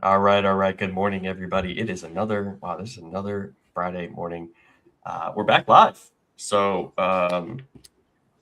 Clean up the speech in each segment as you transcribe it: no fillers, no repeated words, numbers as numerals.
All right. Good morning, everybody. It is this is another Friday morning. We're back live. So,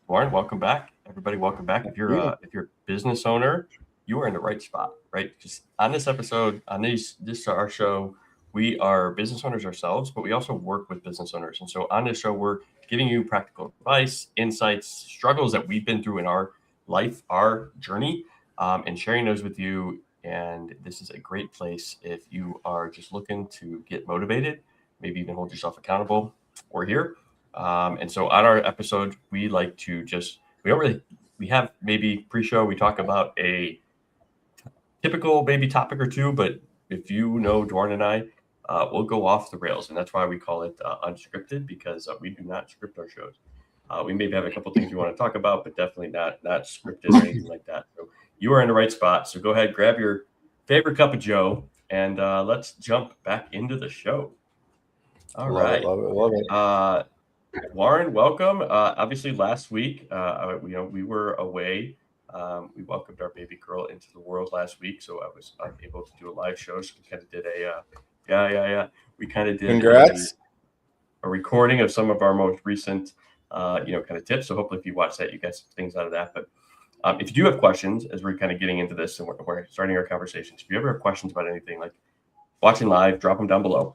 Warren, welcome back. Everybody, welcome back. If you're a business owner, you are in the right spot, right? Just on this episode, on this our show, we are business owners ourselves, but we also work with business owners. And so on this show, we're giving you practical advice, insights, struggles that we've been through in our life, our journey, and sharing those with you. And this is a great place if you are just looking to get motivated, maybe even hold yourself accountable. We're here. And so on our episode, we like to we have maybe pre-show, we talk about a typical maybe topic or two, but if you know Dwarn and I, we'll go off the rails. And that's why we call it unscripted, because we do not script our shows. We maybe have a couple things we want to talk about, but definitely not scripted or anything like that. So you are in the right spot. So go ahead, grab your favorite cup of Joe, and let's jump back into the show. All right. Love it. Warren, welcome. Obviously, last week, we were away. We welcomed our baby girl into the world last week, so I was unable to do a live show. So we kind of did We kind of did Congrats. A recording of some of our most recent, kind of tips. So hopefully, if you watch that, you get some things out of that. But if you do have questions, as we're kind of getting into this and we're starting our conversations, if you ever have questions about anything, like watching live, drop them down below.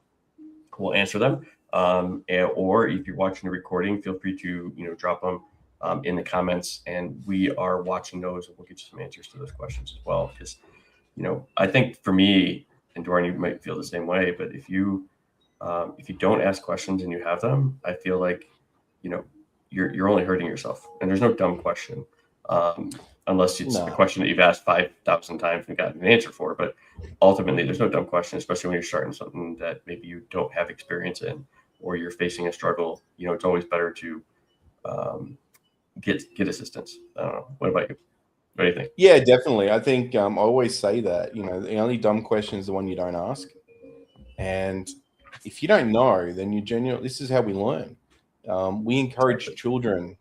We'll answer them. Or if you're watching the recording, feel free to drop them in the comments, and we are watching those, and we'll get you some answers to those questions as well. Because I think for me, and Dorian, you might feel the same way, but if you don't ask questions and you have them, I feel like you're only hurting yourself. And there's no dumb question, unless it's a question that you've asked 5,000 times and gotten an answer for. But ultimately, there's no dumb question, especially when you're starting something that maybe you don't have experience in, or you're facing a struggle. It's always better to get assistance. I don't know. What about you? What do you think? Yeah, definitely. I think I always say that, the only dumb question is the one you don't ask. And if you don't know, then this is how we learn. We encourage children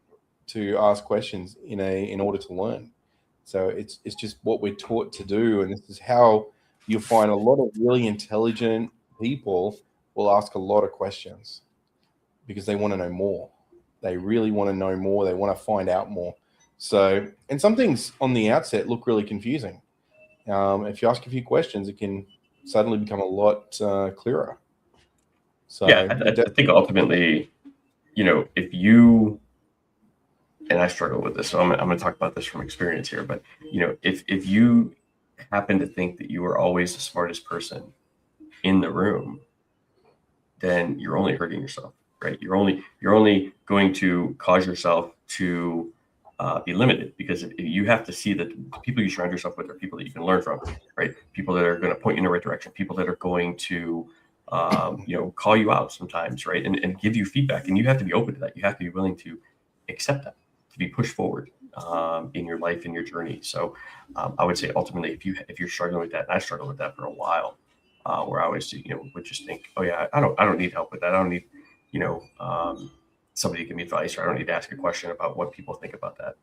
to ask questions in order to learn. So it's just what we're taught to do. And this is how you'll find a lot of really intelligent people will ask a lot of questions because they want to know more. They really want to know more. They want to find out more. So, and some things on the outset look really confusing. If you ask a few questions, it can suddenly become a lot clearer. So yeah, I think ultimately, if you, and I struggle with this, so I'm going to talk about this from experience here. But if you happen to think that you are always the smartest person in the room, then you're only hurting yourself, right? You're only going to cause yourself to be limited, because if you have to see that the people you surround yourself with are people that you can learn from, right? People that are going to point you in the right direction, people that are going to call you out sometimes, right? And give you feedback. And you have to be open to that. You have to be willing to accept that, to be pushed forward in your life, in your journey. So I would say ultimately, if you're struggling with that, and I struggled with that for a while, where I always would just think, oh yeah, I don't need help with that. I don't need somebody to give me advice, or I don't need to ask a question about what people think about that.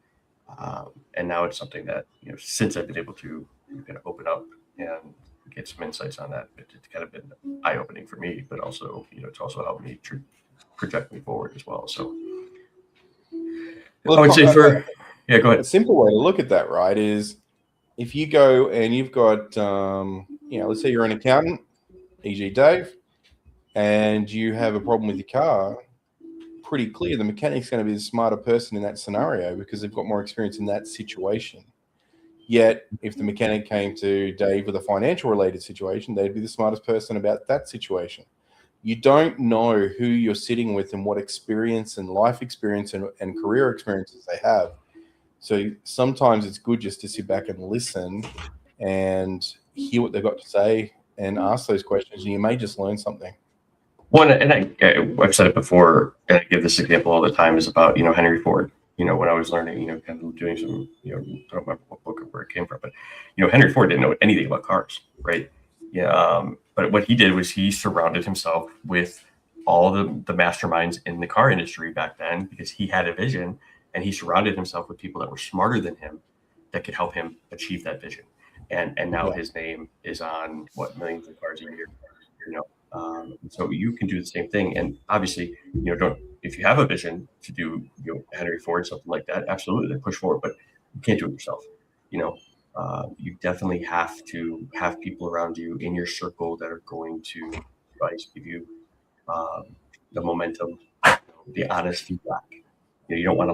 And now it's something that since I've been able to kind of open up and get some insights on that, it's kind of been eye-opening for me, but also it's also helped me project me forward as well. So I would say go ahead. A simple way to look at that, right, is if you go and you've got, let's say you're an accountant, e.g. Dave, and you have a problem with your car, pretty clear the mechanic's going to be the smarter person in that scenario because they've got more experience in that situation. Yet, if the mechanic came to Dave with a financial related situation, they'd be the smartest person about that situation. You don't know who you're sitting with and what experience and life experience and career experiences they have. So sometimes it's good just to sit back and listen and hear what they've got to say and ask those questions, and you may just learn something. One, and I've said it before, and I give this example all the time, is about Henry Ford. When I was learning, kind of doing some, I don't remember what book or where it came from, but Henry Ford didn't know anything about cars, right? Yeah. But what he did was he surrounded himself with all the masterminds in the car industry back then, because he had a vision, and he surrounded himself with people that were smarter than him that could help him achieve that vision. and now his name is on millions of cars a year. So you can do the same thing. And obviously, don't, if you have a vision to do, Henry Ford, something like that, absolutely, then push forward, but you can't do it yourself. You definitely have to have people around you in your circle that are going to advise, give you the momentum, the honest feedback. You don't want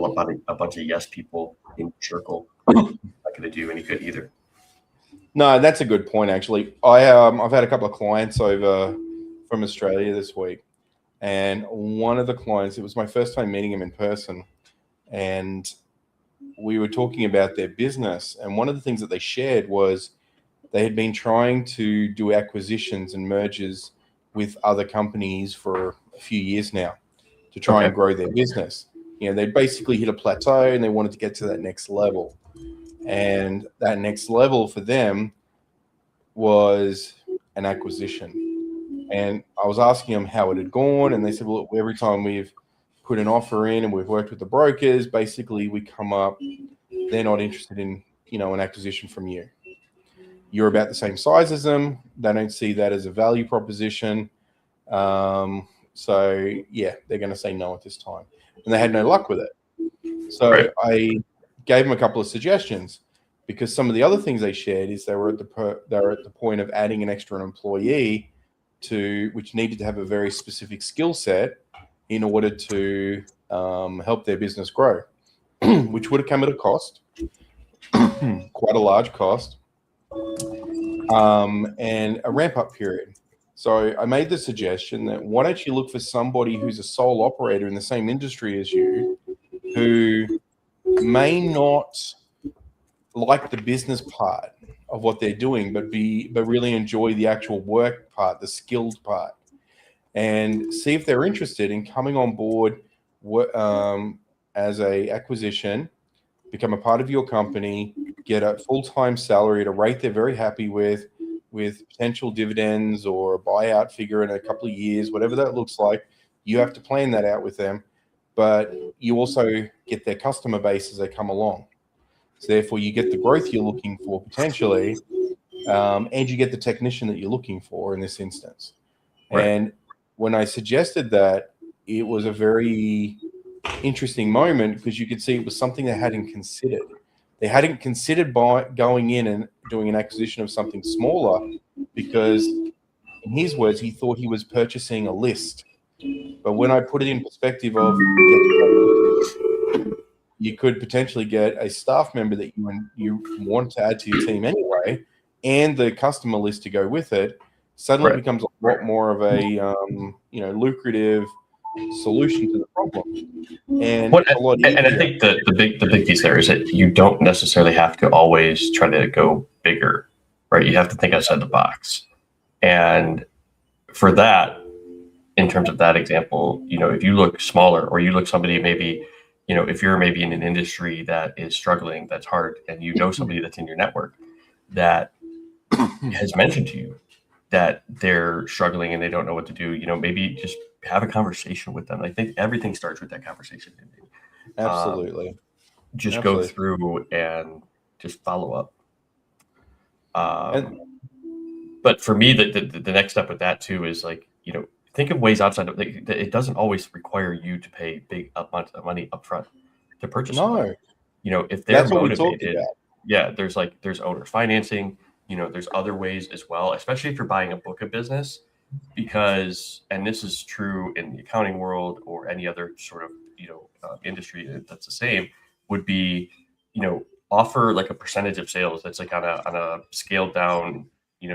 a bunch of yes people in your circle. Not going to do any good either. No, that's a good point, actually. I've had a couple of clients over from Australia this week, and one of the clients, it was my first time meeting him in person, and we were talking about their business, and one of the things that they shared was they had been trying to do acquisitions and mergers with other companies for a few years now to try and grow their business. They basically hit a plateau and they wanted to get to that next level. And that next level for them was an acquisition. And I was asking them how it had gone, and they said, well, every time we've put an offer in and we've worked with the brokers, basically we come up, they're not interested in, an acquisition from you. You're about the same size as them. They don't see that as a value proposition. So yeah, they're going to say no at this time. And they had no luck with it. So I gave them a couple of suggestions, because some of the other things they shared is they were at the point of adding an extra employee which needed to have a very specific skill set in order to help their business grow, which would have come at a cost, quite a large cost, and a ramp up period. So I made the suggestion that why don't you look for somebody who's a sole operator in the same industry as you, who may not like the business part of what they're doing, but really enjoy the actual work part, the skilled part, and see if they're interested in coming on board as a acquisition, become a part of your company, get a full-time salary at a rate they're very happy with potential dividends or a buyout figure in a couple of years, whatever that looks like. You have to plan that out with them, but you also get their customer base as they come along. So therefore, you get the growth you're looking for potentially, and you get the technician that you're looking for in this instance. Right. And when I suggested that, it was a very interesting moment, because you could see it was something they hadn't considered. They hadn't considered going in and doing an acquisition of something smaller, because in his words, he thought he was purchasing a list. But when I put it in perspective of you could potentially get a staff member that you want to add to your team anyway, and the customer list to go with it, suddenly it becomes a lot more of a lucrative solution to the problem. And it's a lot easier. And I think the big piece there is that you don't necessarily have to always try to go bigger, right? You have to think outside the box. And for that, in terms of that example, if you look smaller, or you look somebody maybe, if you're maybe in an industry that is struggling, that's hard, and somebody that's in your network that has mentioned to you that they're struggling and they don't know what to do, maybe just have a conversation with them. I think everything starts with that conversation. Absolutely. Just go through and just follow up. But for me, the next step with that too is think of ways outside of it. Doesn't always require you to pay big amounts of money up front to purchase. No, if they're motivated, there's owner financing. There's other ways as well, especially if you're buying a book of business, because, and this is true in the accounting world or any other sort of, industry that's the same, would be, offer like a percentage of sales that's like on a scaled down,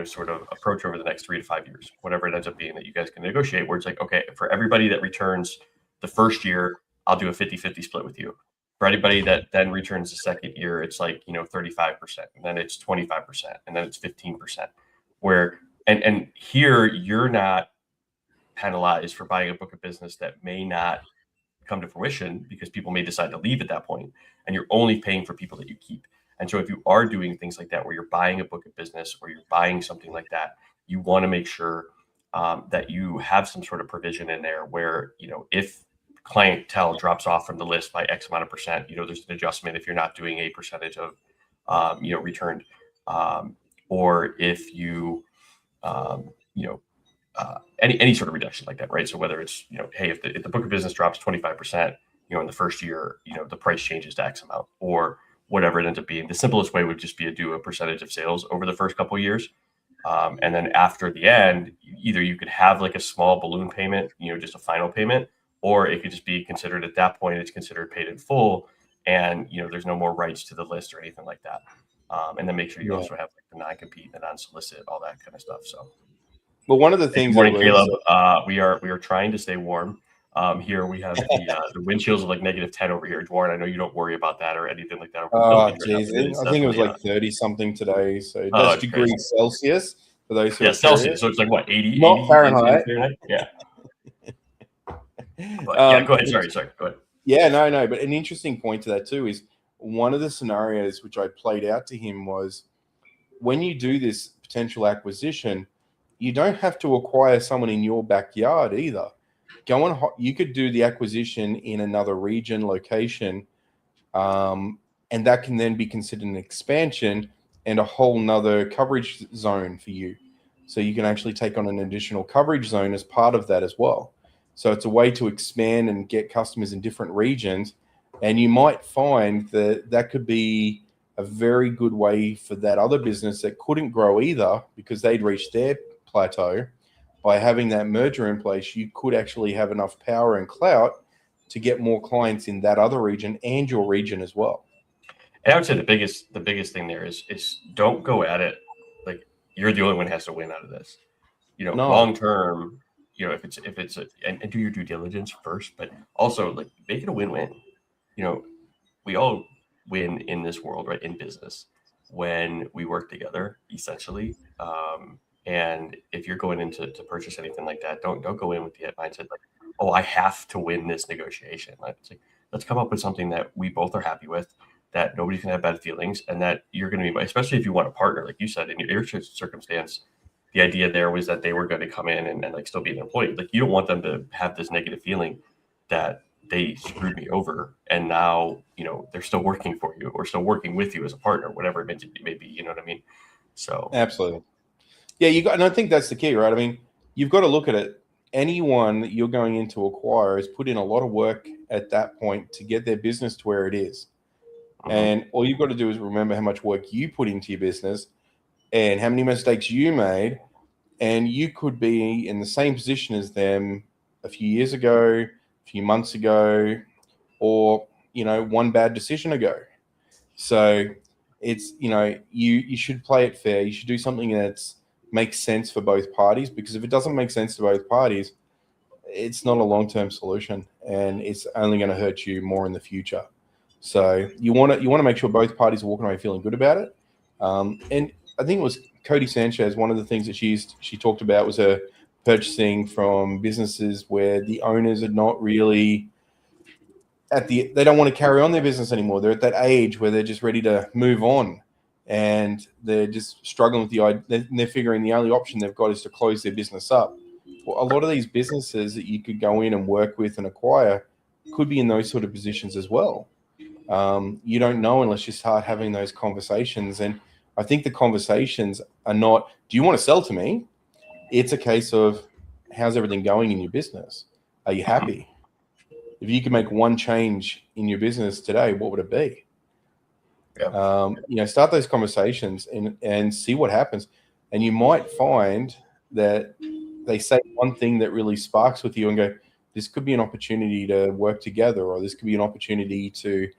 sort of approach over the next 3 to 5 years, whatever it ends up being that you guys can negotiate, where it's like, okay, for everybody that returns the first year, I'll do a 50-50 split with you. For anybody that then returns the second year, it's like, 35%, and then it's 25%, and then it's 15%. Where, and here you're not penalized for buying a book of business that may not come to fruition, because people may decide to leave at that point, and you're only paying for people that you keep. And so if you are doing things like that, where you're buying a book of business or you're buying something like that, you want to make sure that you have some sort of provision in there where, if clientele drops off from the list by X amount of percent, there's an adjustment if you're not doing a percentage of, returned or if you, any sort of reduction like that, right? So whether it's, hey, if the book of business drops 25%, in the first year, the price changes to X amount, or whatever it ends up being. The simplest way would just be to do a percentage of sales over the first couple of years. And then after the end, either you could have like a small balloon payment, just a final payment, or it could just be considered at that point, it's considered paid in full. And, there's no more rights to the list or anything like that. And then make sure you also have like the non-compete, the non-solicit, all that kind of stuff. So, well, one of the good things morning, that Caleb. We are trying to stay warm. Here we have the wind chills of like -10 over here. Dwarren, I know you don't worry about that or anything like that over the building. geez, I think it was like 30 something today. So that's degrees crazy. Celsius for those who are Celsius. curious. So it's like what, 80? Not 80 Fahrenheit. Fahrenheit? Yeah. But yeah, go ahead. Sorry. Go ahead. Yeah, no. But an interesting point to that too is one of the scenarios which I played out to him was when you do this potential acquisition, you don't have to acquire someone in your backyard either. You could do the acquisition in another region, location, and that can then be considered an expansion and a whole nother coverage zone for you. So you can actually take on an additional coverage zone as part of that as well. So it's a way to expand and get customers in different regions. And you might find that that could be a very good way for that other business that couldn't grow either because they'd reached their plateau. By having that merger in place, you could actually have enough power and clout to get more clients in that other region and your region as well. And I would say the biggest thing there is don't go at it like you're the only one who has to win out of this. Long term, if it's and do your due diligence first, but also like make it a win-win. We all win in this world, right? In business when we work together, essentially. And if you're going into to purchase anything like that, don't go in with the mindset like, oh, I have to win this negotiation. It's like, let's come up with something that we both are happy with, that nobody's gonna have bad feelings, and that you're gonna be, especially if you want a partner, like you said, in your circumstance, the idea there was that they were going to come in and like still be an employee. Like you don't want them to have this negative feeling that they screwed me over and now, they're still working for you or still working with you as a partner, whatever it may be, you know what I mean? So absolutely. Yeah, and I think that's the key, right? I mean, you've got to look at it. Anyone that you're going in to acquire has put in a lot of work at that point to get their business to where it is. Mm-hmm. And all you've got to do is remember how much work you put into your business and how many mistakes you made. And you could be in the same position as them a few years ago, a few months ago, or, one bad decision ago. So it's, you should play it fair. You should do something that's makes sense for both parties, because if it doesn't make sense to both parties, it's not a long-term solution and it's only going to hurt you more in the future. So you want to make sure both parties are walking away feeling good about it. And I think it was Cody Sanchez, one of the things that she talked about was her purchasing from businesses where the owners are not really they don't want to carry on their business anymore. They're at that age where they're just ready to move on. And they're just struggling with the idea. They're figuring the only option they've got is to close their business up. Well, a lot of these businesses that you could go in and work with and acquire could be in those sort of positions as well. You don't know unless you start having those conversations. And I think the conversations are not, do you want to sell to me? It's a case of, how's everything going in your business? Are you happy? If you could make one change in your business today, what would it be? Yeah. Start those conversations and see what happens. And you might find that they say one thing that really sparks with you and go, this could be an opportunity to work together, or this could be an opportunity to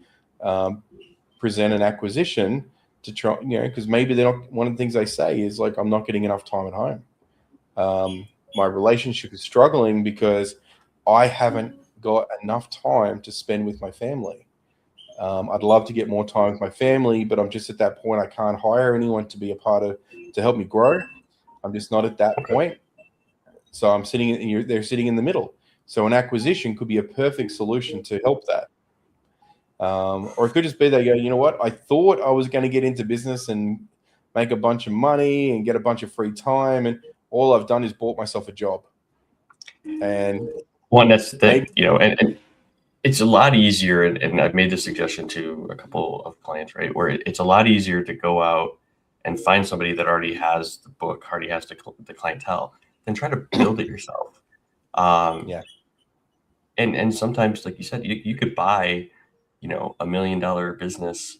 present an acquisition to try, because maybe they're not, one of the things they say is like, I'm not getting enough time at home. My relationship is struggling because I haven't got enough time to spend with my family. I'd love to get more time with my family, but I'm just at that point. I can't hire anyone to be a part of, to help me grow. I'm just not at that point. So I'm they're sitting in the middle. So an acquisition could be a perfect solution to help that. Or it could just be they go, you know what? I thought I was going to get into business and make a bunch of money and get a bunch of free time. And all I've done is bought myself a job. And that's the thing, and it's a lot easier, and I've made this suggestion to a couple of clients, right, where it's a lot easier to go out and find somebody that already has the book, already has the clientele, then try to build it yourself. Yeah. And sometimes, like you said, you could buy, $1 million business,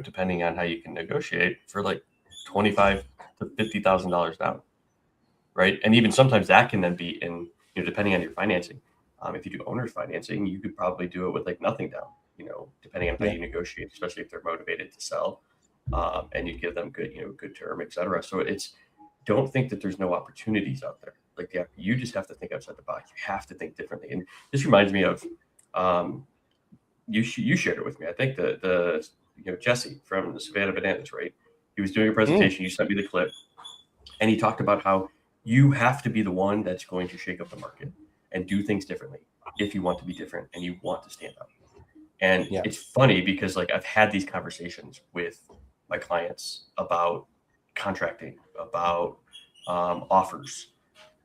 depending on how you can negotiate, for like $25,000 to $50,000 down, right? And even sometimes that can then be in, depending on your financing. If you do owner's financing, you could probably do it with like nothing down, depending on how you negotiate, especially if they're motivated to sell, and you give them good, good term, et cetera. So don't think that there's no opportunities out there. Like, you just have to think outside the box. You have to think differently. And this reminds me of, you shared it with me. I think the Jesse from the Savannah Bananas, right? He was doing a presentation. You sent me the clip, and he talked about how you have to be the one that's going to shake up the market and do things differently if you want to be different and you want to stand out. And it's funny because, like, I've had these conversations with my clients about contracting, about offers,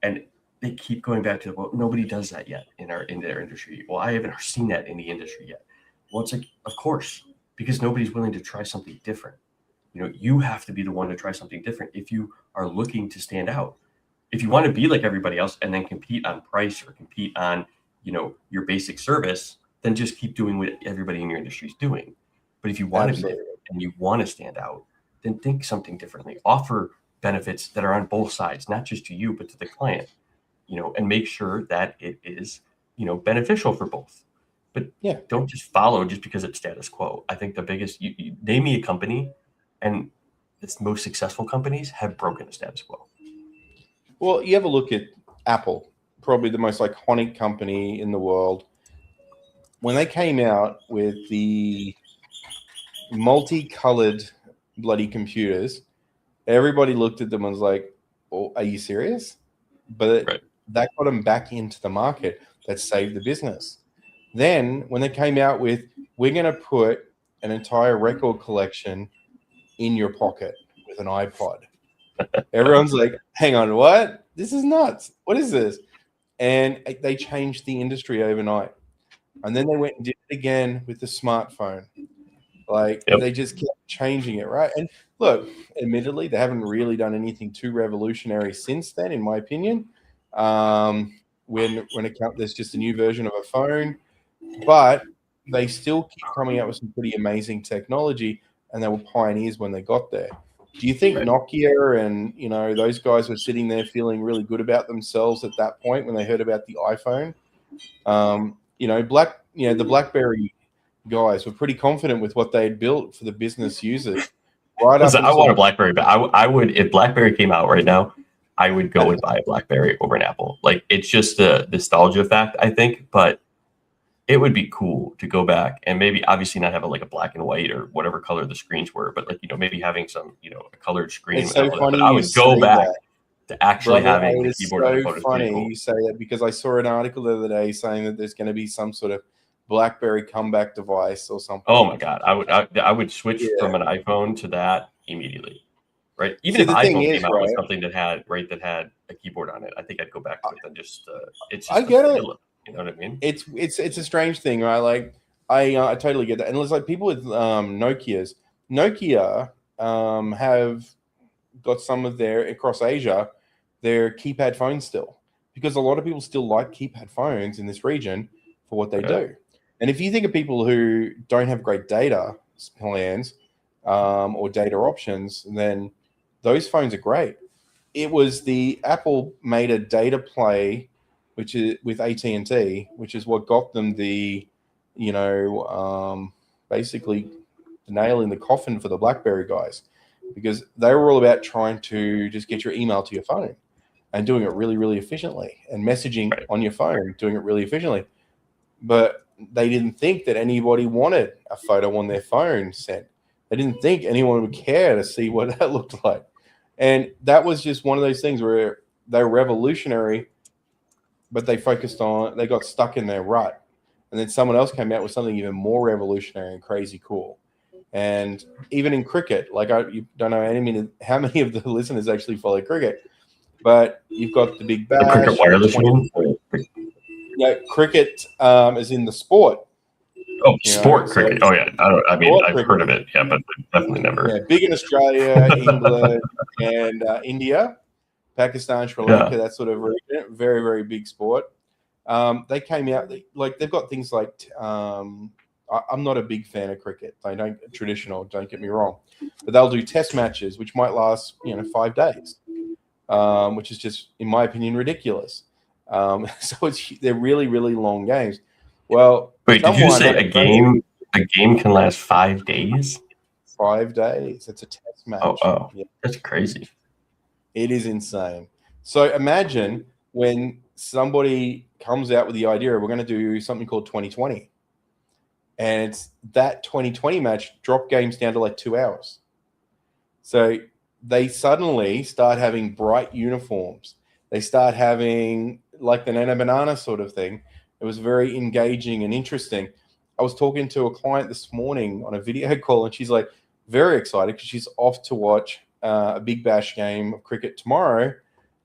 and they keep going back to, well, nobody does that yet in their industry. Well, I haven't seen that in the industry yet. Well, it's like, of course, because nobody's willing to try something different. You have to be the one to try something different if you are looking to stand out. If you want to be like everybody else and then compete on price or compete on, your basic service, then just keep doing what everybody in your industry is doing. But if you want to be different and you want to stand out, then think something differently. Offer benefits that are on both sides, not just to you, but to the client, and make sure that it is, beneficial for both. But don't just follow just because it's status quo. I think the biggest, you name me a company, and the most successful companies have broken the status quo. Well, you have a look at Apple, probably the most iconic company in the world. When they came out with the multicolored bloody computers, everybody looked at them and was like, oh, are you serious? But that got them back into the market. That saved the business. Then when they came out with, we're going to put an entire record collection in your pocket with an iPod. Everyone's like, hang on, what? This is nuts. What is this? And they changed the industry overnight. And then they went and did it again with the smartphone. They just kept changing it, right? And look, admittedly, they haven't really done anything too revolutionary since then, in my opinion. When there's just a new version of a phone, but they still keep coming out with some pretty amazing technology, and they were pioneers when they got there. Do you think Nokia and those guys were sitting there feeling really good about themselves at that point when they heard about the iPhone? The BlackBerry guys were pretty confident with what they had built for the business users. Listen, I want a BlackBerry, but I would, if BlackBerry came out right now, I would go and buy a BlackBerry over an Apple. Like, it's just a nostalgia fact, I think, but it would be cool to go back and maybe obviously not have a black and white or whatever color the screens were, but maybe having some, a colored screen. It's so funny. But I would go back to actually having the keyboard. It's so funny you say that, because I saw an article the other day saying that there's going to be some sort of BlackBerry comeback device or something. Oh my God. I would switch from an iPhone to that immediately. Right. Even if iPhone came out with something that had a keyboard on it, I think I'd go back to it and just, it's just, I get it. You know what I mean? It's a strange thing, right? Like, I totally get that. And it's like people with Nokia have got some of their, across Asia, their keypad phones still, because a lot of people still like keypad phones in this region for what they do. And if you think of people who don't have great data plans or data options, then those phones are great. It was the Apple made a data play, which is with AT&T, which is what got them the, basically the nail in the coffin for the BlackBerry guys, because they were all about trying to just get your email to your phone and doing it really, really efficiently, and messaging on your phone, doing it really efficiently. But they didn't think that anybody wanted a photo on their phone sent. They didn't think anyone would care to see what that looked like. And that was just one of those things where they were revolutionary, but they got stuck in their rut. And then someone else came out with something even more revolutionary and crazy cool. And even in cricket, you don't know how many of the listeners actually follow cricket, but you've got the Big Bash. The cricket wireless one? Cricket is in the sport. Oh, sport cricket. Oh yeah, Sport I've cricket. heard of it. Yeah, but definitely never. Yeah, big in Australia, England, and India, Pakistan, Sri Lanka, that sort of region. Very, very big sport. They came out like they've got things like. I'm not a big fan of cricket. They don't traditional. Don't get me wrong, but they'll do test matches, which might last 5 days, which is just, in my opinion, ridiculous. So they're really, really long games. Well, wait, did you say a game can last 5 days? 5 days. It's a test match. Oh, yeah. That's crazy. It is insane. So imagine when somebody comes out with the idea, we're going to do something called 2020. And it's that 2020 match drop games down to like 2 hours. So they suddenly start having bright uniforms. They start having like the Nana Banana sort of thing. It was very engaging and interesting. I was talking to a client this morning on a video call, and she's like very excited because she's off to watch a Big Bash game of cricket tomorrow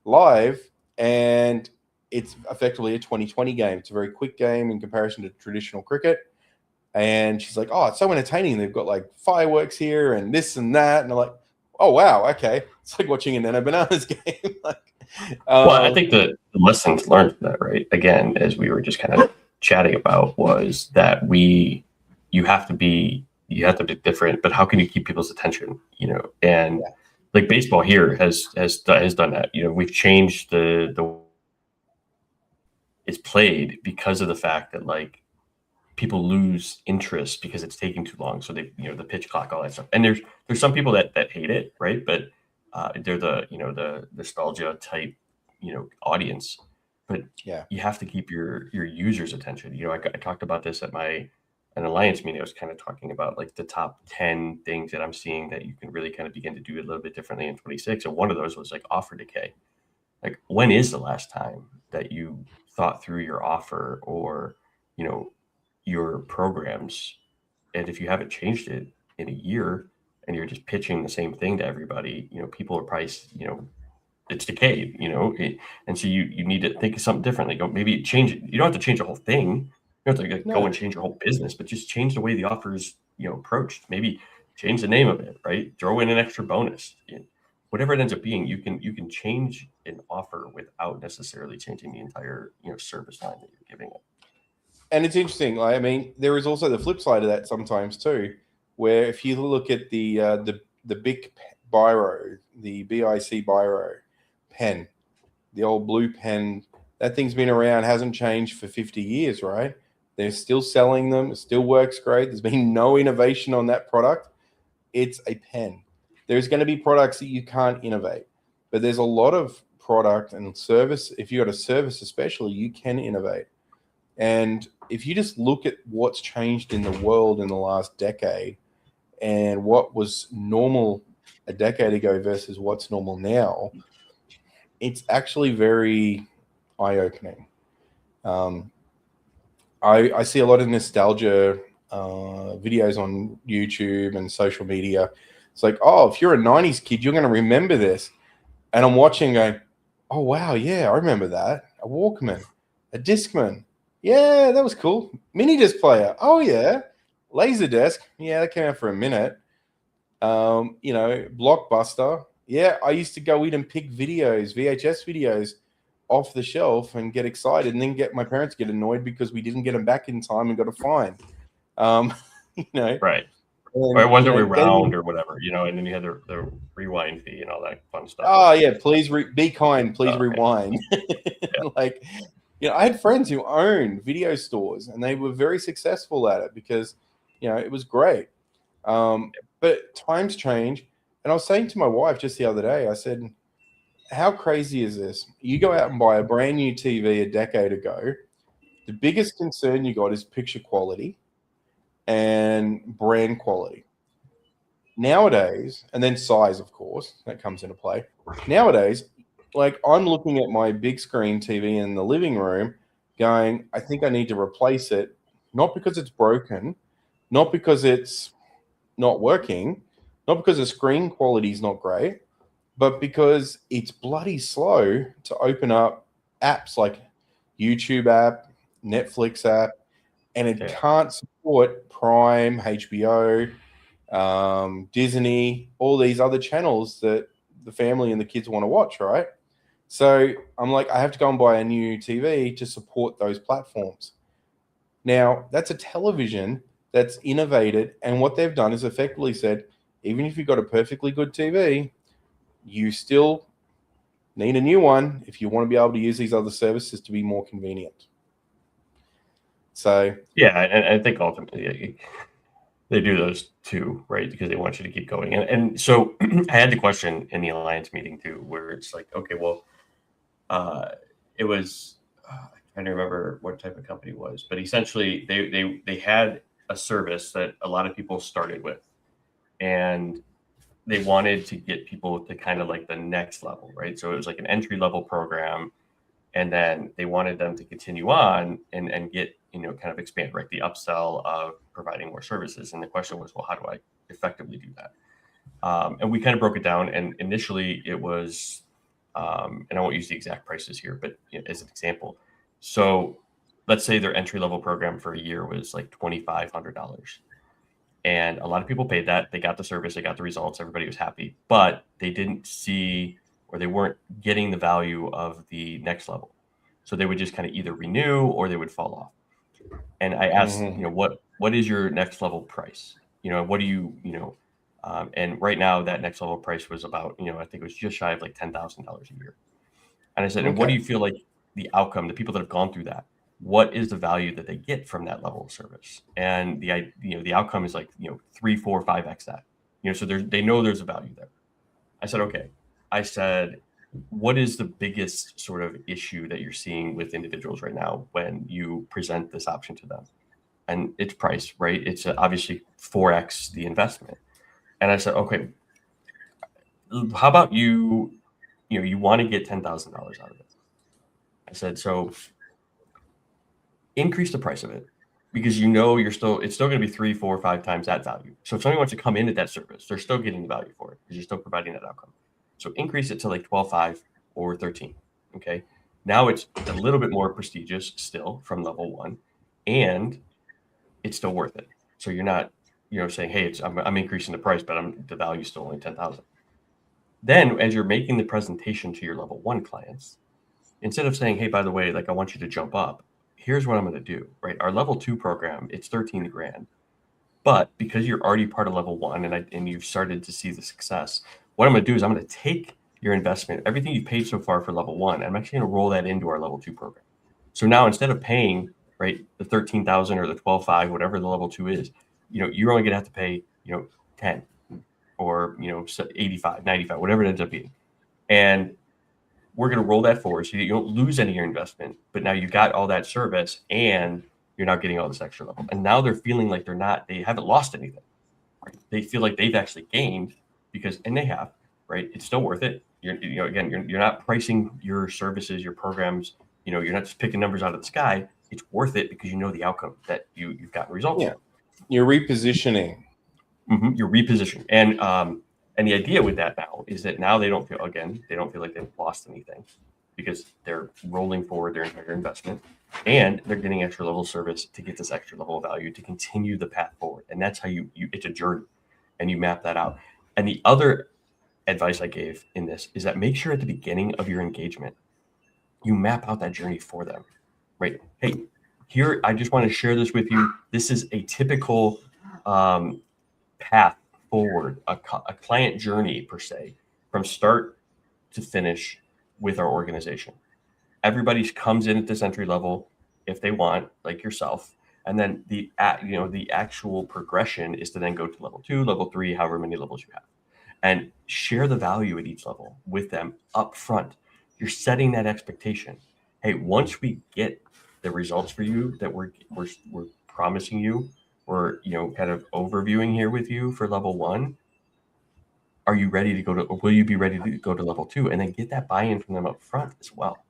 live, and it's effectively a 2020 game. It's a very quick game in comparison to traditional cricket. And she's like, oh, it's so entertaining. They've got like fireworks here and this and that. And I'm like, oh, wow, okay. It's like watching an Nana Bananas game. Well, I think the lessons learned from that, right? Again, as we were just kind of chatting about, was that you have to be different, but how can you keep people's attention? And like baseball here has done that. We've changed the it's played because of the fact that like people lose interest because it's taking too long. So they, the pitch clock, all that stuff. And there's some people that hate it, right? But they're the nostalgia type, audience. But you have to keep your users' attention. I talked about this at an Alliance meeting. I was kind of talking about like the top 10 things that I'm seeing that you can really kind of begin to do a little bit differently in 26. And one of those was like offer decay. Like, when is the last time that you thought through your offer or, your programs? And if you haven't changed it in a year and you're just pitching the same thing to everybody, people are probably, it's decayed, and so you need to think of something differently. Go maybe change it. You don't have to change the whole thing. You don't have to go and change your whole business, but just change the way the offer is, approached. Maybe change the name of it, right? Throw in an extra bonus. Whatever it ends up being, you can change an offer without necessarily changing the entire, service line that you're giving it. And it's interesting. I mean, there is also the flip side of that sometimes too, where if you look at the big biro, the BIC biro pen, the old blue pen, that thing's been around, hasn't changed for 50 years, right? They're still selling them. It still works great. There's been no innovation on that product. It's a pen. There's going to be products that you can't innovate, but there's a lot of product and service. If you've got a service especially, you can innovate. And if you just look at what's changed in the world in the last decade and what was normal a decade ago versus what's normal now, it's actually very eye-opening. I see a lot of nostalgia videos on YouTube and social media. It's like, oh, if you're a 90s kid, you're going to remember this. And I'm watching going, oh, wow, yeah, I remember that. A Walkman, a Discman. Yeah, that was cool. Mini disc player. Oh, yeah. Laserdisc. Yeah, that came out for a minute. Blockbuster. Yeah, I used to go in and pick videos, VHS videos off the shelf and get excited, and then my parents get annoyed because we didn't get them back in time and got a fine. Right. Or it wasn't around or whatever, and then you had the rewind fee and all that fun stuff. Oh, yeah, please be kind, please rewind. Like, I had friends who owned video stores, and they were very successful at it because, it was great. But times change. And I was saying to my wife just the other day, I said, how crazy is this? You go out and buy a brand new TV a decade ago. The biggest concern you got is picture quality and brand quality. Nowadays, and then size, of course, that comes into play. Nowadays, like, I'm looking at my big screen TV in the living room going, I think I need to replace it, not because it's broken, not because it's not working, not because the screen quality is not great, but because it's bloody slow to open up apps like YouTube app, Netflix app, and it can't support Prime, HBO, Disney, all these other channels that the family and the kids want to watch, right? So I'm like, I have to go and buy a new TV to support those platforms. Now, that's a television that's innovated, and what they've done is effectively said, even if you've got a perfectly good TV, you still need a new one if you want to be able to use these other services to be more convenient. So yeah, and I think ultimately they do those too, right? Because they want you to keep going. And so I had the question in the Alliance meeting too, where it's like, okay, well, it was I'm trying to remember what type of company it was, but essentially they had a service that a lot of people started with, and they wanted to get people to kind of like the next level, right? So it was like an entry level program, and then they wanted them to continue on and get, kind of expand, right? The upsell of providing more services. And the question was, well, how do I effectively do that? And we kind of broke it down. And initially it was, and I won't use the exact prices here, but as an example, so let's say their entry level program for a year was like $2,500. And a lot of people paid that. They got the service, they got the results, everybody was happy, but they didn't see, or they weren't getting the value of the next level. So they would just kind of either renew or they would fall off. And I asked, what is your next level price? What do you, and right now that next level price was about, I think it was just shy of like $10,000 a year. And I said, and what do you feel like the outcome, the people that have gone through that, what is the value that they get from that level of service? And the outcome is like, 3, 4, 5x that, so they know there's a value there. I said, okay. I said, what is the biggest sort of issue that you're seeing with individuals right now when you present this option to them? And it's price, right? It's obviously 4x the investment. And I said, okay, how about you want to get $10,000 out of it? I said, so increase the price of it, because it's still going to be 3, 4, 5 times that value. So if somebody wants to come in at that service, they're still getting the value for it because you're still providing that outcome. So increase it to like 12.5 or 13. Okay. Now it's a little bit more prestigious still from level 1, and it's still worth it. So you're not, saying, hey, I'm increasing the price, but the value is still only 10,000. Then as you're making the presentation to your level 1 clients, instead of saying, hey, by the way, like I want you to jump up, here's what I'm going to do, right? Our level 2 program, it's 13 grand. But because you're already part of level 1 and you've started to see the success, what I'm going to do is I'm going to take your investment, everything you've paid so far for level 1, I'm actually going to roll that into our level 2 program. So now instead of paying, right, the 13,000 or the 12.5, whatever the level 2 is, you're only going to have to pay, 10 or, 85, 95, whatever it ends up being. And we're going to roll that forward so you don't lose any of your investment, but now you got all that service and you're not getting all this extra level. And now they're feeling like they haven't lost anything. Right? They feel like they've actually gained and they have, right? It's still worth it. You're not pricing your services, your programs, you're not just picking numbers out of the sky. It's worth it because you know the outcome that you've gotten results. Yeah. You're repositioning. Mm-hmm. You're repositioning. And the idea with that now is that now they don't feel like they've lost anything because they're rolling forward their entire investment and they're getting extra level service to get this extra level of value to continue the path forward. And that's how it's a journey and you map that out. And the other advice I gave in this is that make sure at the beginning of your engagement, you map out that journey for them, right? Hey, here, I just want to share this with you. This is a typical path forward, a client journey per se, from start to finish with our organization. Everybody comes in at this entry level if they want, like yourself, and then the actual progression is to then go to level 2, level 3, however many levels you have, and share the value at each level with them up front. You're setting that expectation. Hey, once we get the results for you that we're promising you, we're kind of overviewing here with you for level 1, are you ready to go to, or will you be ready to go to level 2? And then get that buy-in from them up front as well,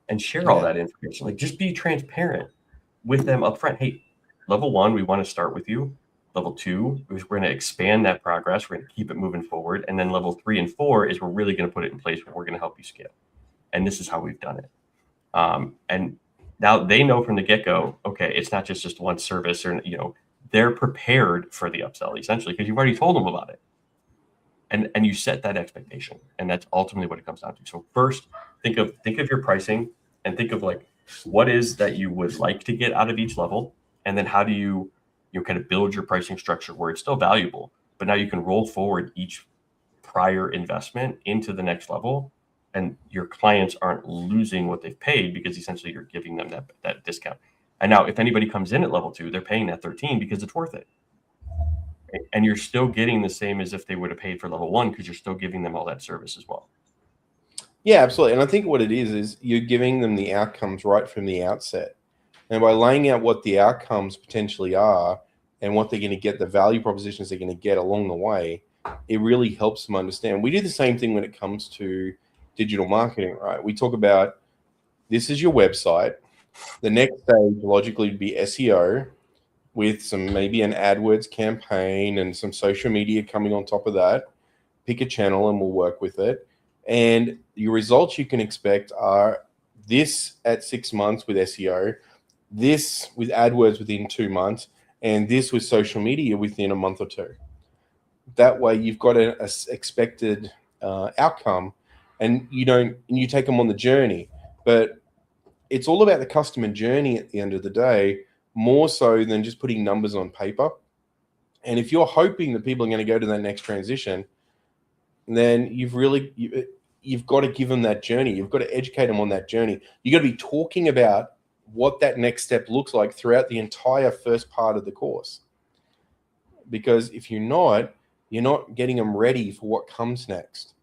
and share all that information. Like, just be transparent with them up front. Hey, level 1, we want to start with you. Level 2 is we're going to expand that progress. We're going to keep it moving forward. And then level 3 and 4 is we're really going to put it in place where we're going to help you scale. And this is how we've done it. And now they know from the get-go, okay, it's not just one service, or they're prepared for the upsell essentially because you've already told them about it. And you set that expectation, and that's ultimately what it comes down to. So first, think of your pricing, and think of like what is that you would like to get out of each level, and then how do you kind of build your pricing structure where it's still valuable, but now you can roll forward each prior investment into the next level, and your clients aren't losing what they've paid because essentially you're giving them that discount. And now if anybody comes in at level 2, they're paying that 13 because it's worth it. And you're still getting the same as if they would have paid for level 1 because you're still giving them all that service as well. Yeah, absolutely. And I think what it is you're giving them the outcomes right from the outset. And by laying out what the outcomes potentially are and what they're going to get, the value propositions they're going to get along the way, it really helps them understand. We do the same thing when it comes to digital marketing, right? We talk about, this is your website. The next stage logically would be SEO, with maybe an AdWords campaign and some social media coming on top of that. Pick a channel and we'll work with it. And your results you can expect are this at 6 months with SEO, this with AdWords within 2 months, and this with social media within a month or 2. That way you've got an expected outcome, and you take them on the journey. But it's all about the customer journey at the end of the day, more so than just putting numbers on paper. And if you're hoping that people are going to go to that next transition, then you've got to give them that journey. You've got to educate them on that journey. You've got to be talking about what that next step looks like throughout the entire first part of the course. Because if you're not getting them ready for what comes next.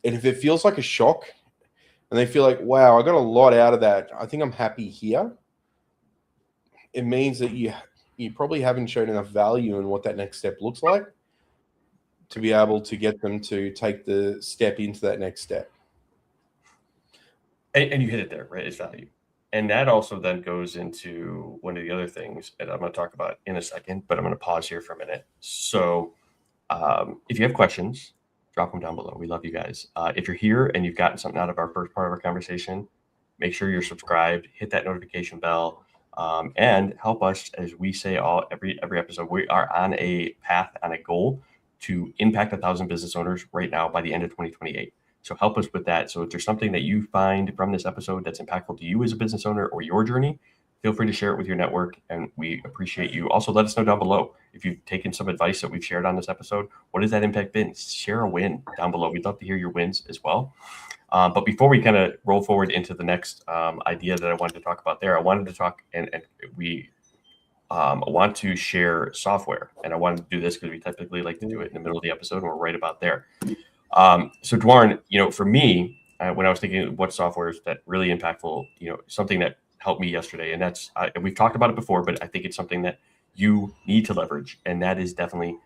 And if it feels like a shock and they feel like, wow, I got a lot out of that, I think I'm happy here, it means that you probably haven't shown enough value in what that next step looks like to be able to get them to take the step into that next step. And you hit it there, right? It's value. And that also then goes into one of the other things that I'm going to talk about in a second, but I'm going to pause here for a minute. So if you have questions, drop them down below. We love you guys. If you're here and you've gotten something out of our first part of our conversation, make sure you're subscribed, hit that notification bell, and help us, as we say every episode. We are on a path, on a goal to impact 1,000 business owners right now by the end of 2028. So help us with that. So if there's something that you find from this episode that's impactful to you as a business owner or your journey, feel free to share it with your network, and we appreciate you. Also, let us know down below if you've taken some advice that we've shared on this episode. What has that impact been? Share a win down below. We'd love to hear your wins as well. But before we kind of roll forward into the next idea that I wanted to talk about there, I wanted to talk, and we want to share software. And I wanted to do this because we typically like to do it in the middle of the episode, and we're right about there. So Dwarn, for me, when I was thinking what software is that really impactful, something that helped me yesterday, and that's, we've talked about it before, but I think it's something that you need to leverage, and that is definitely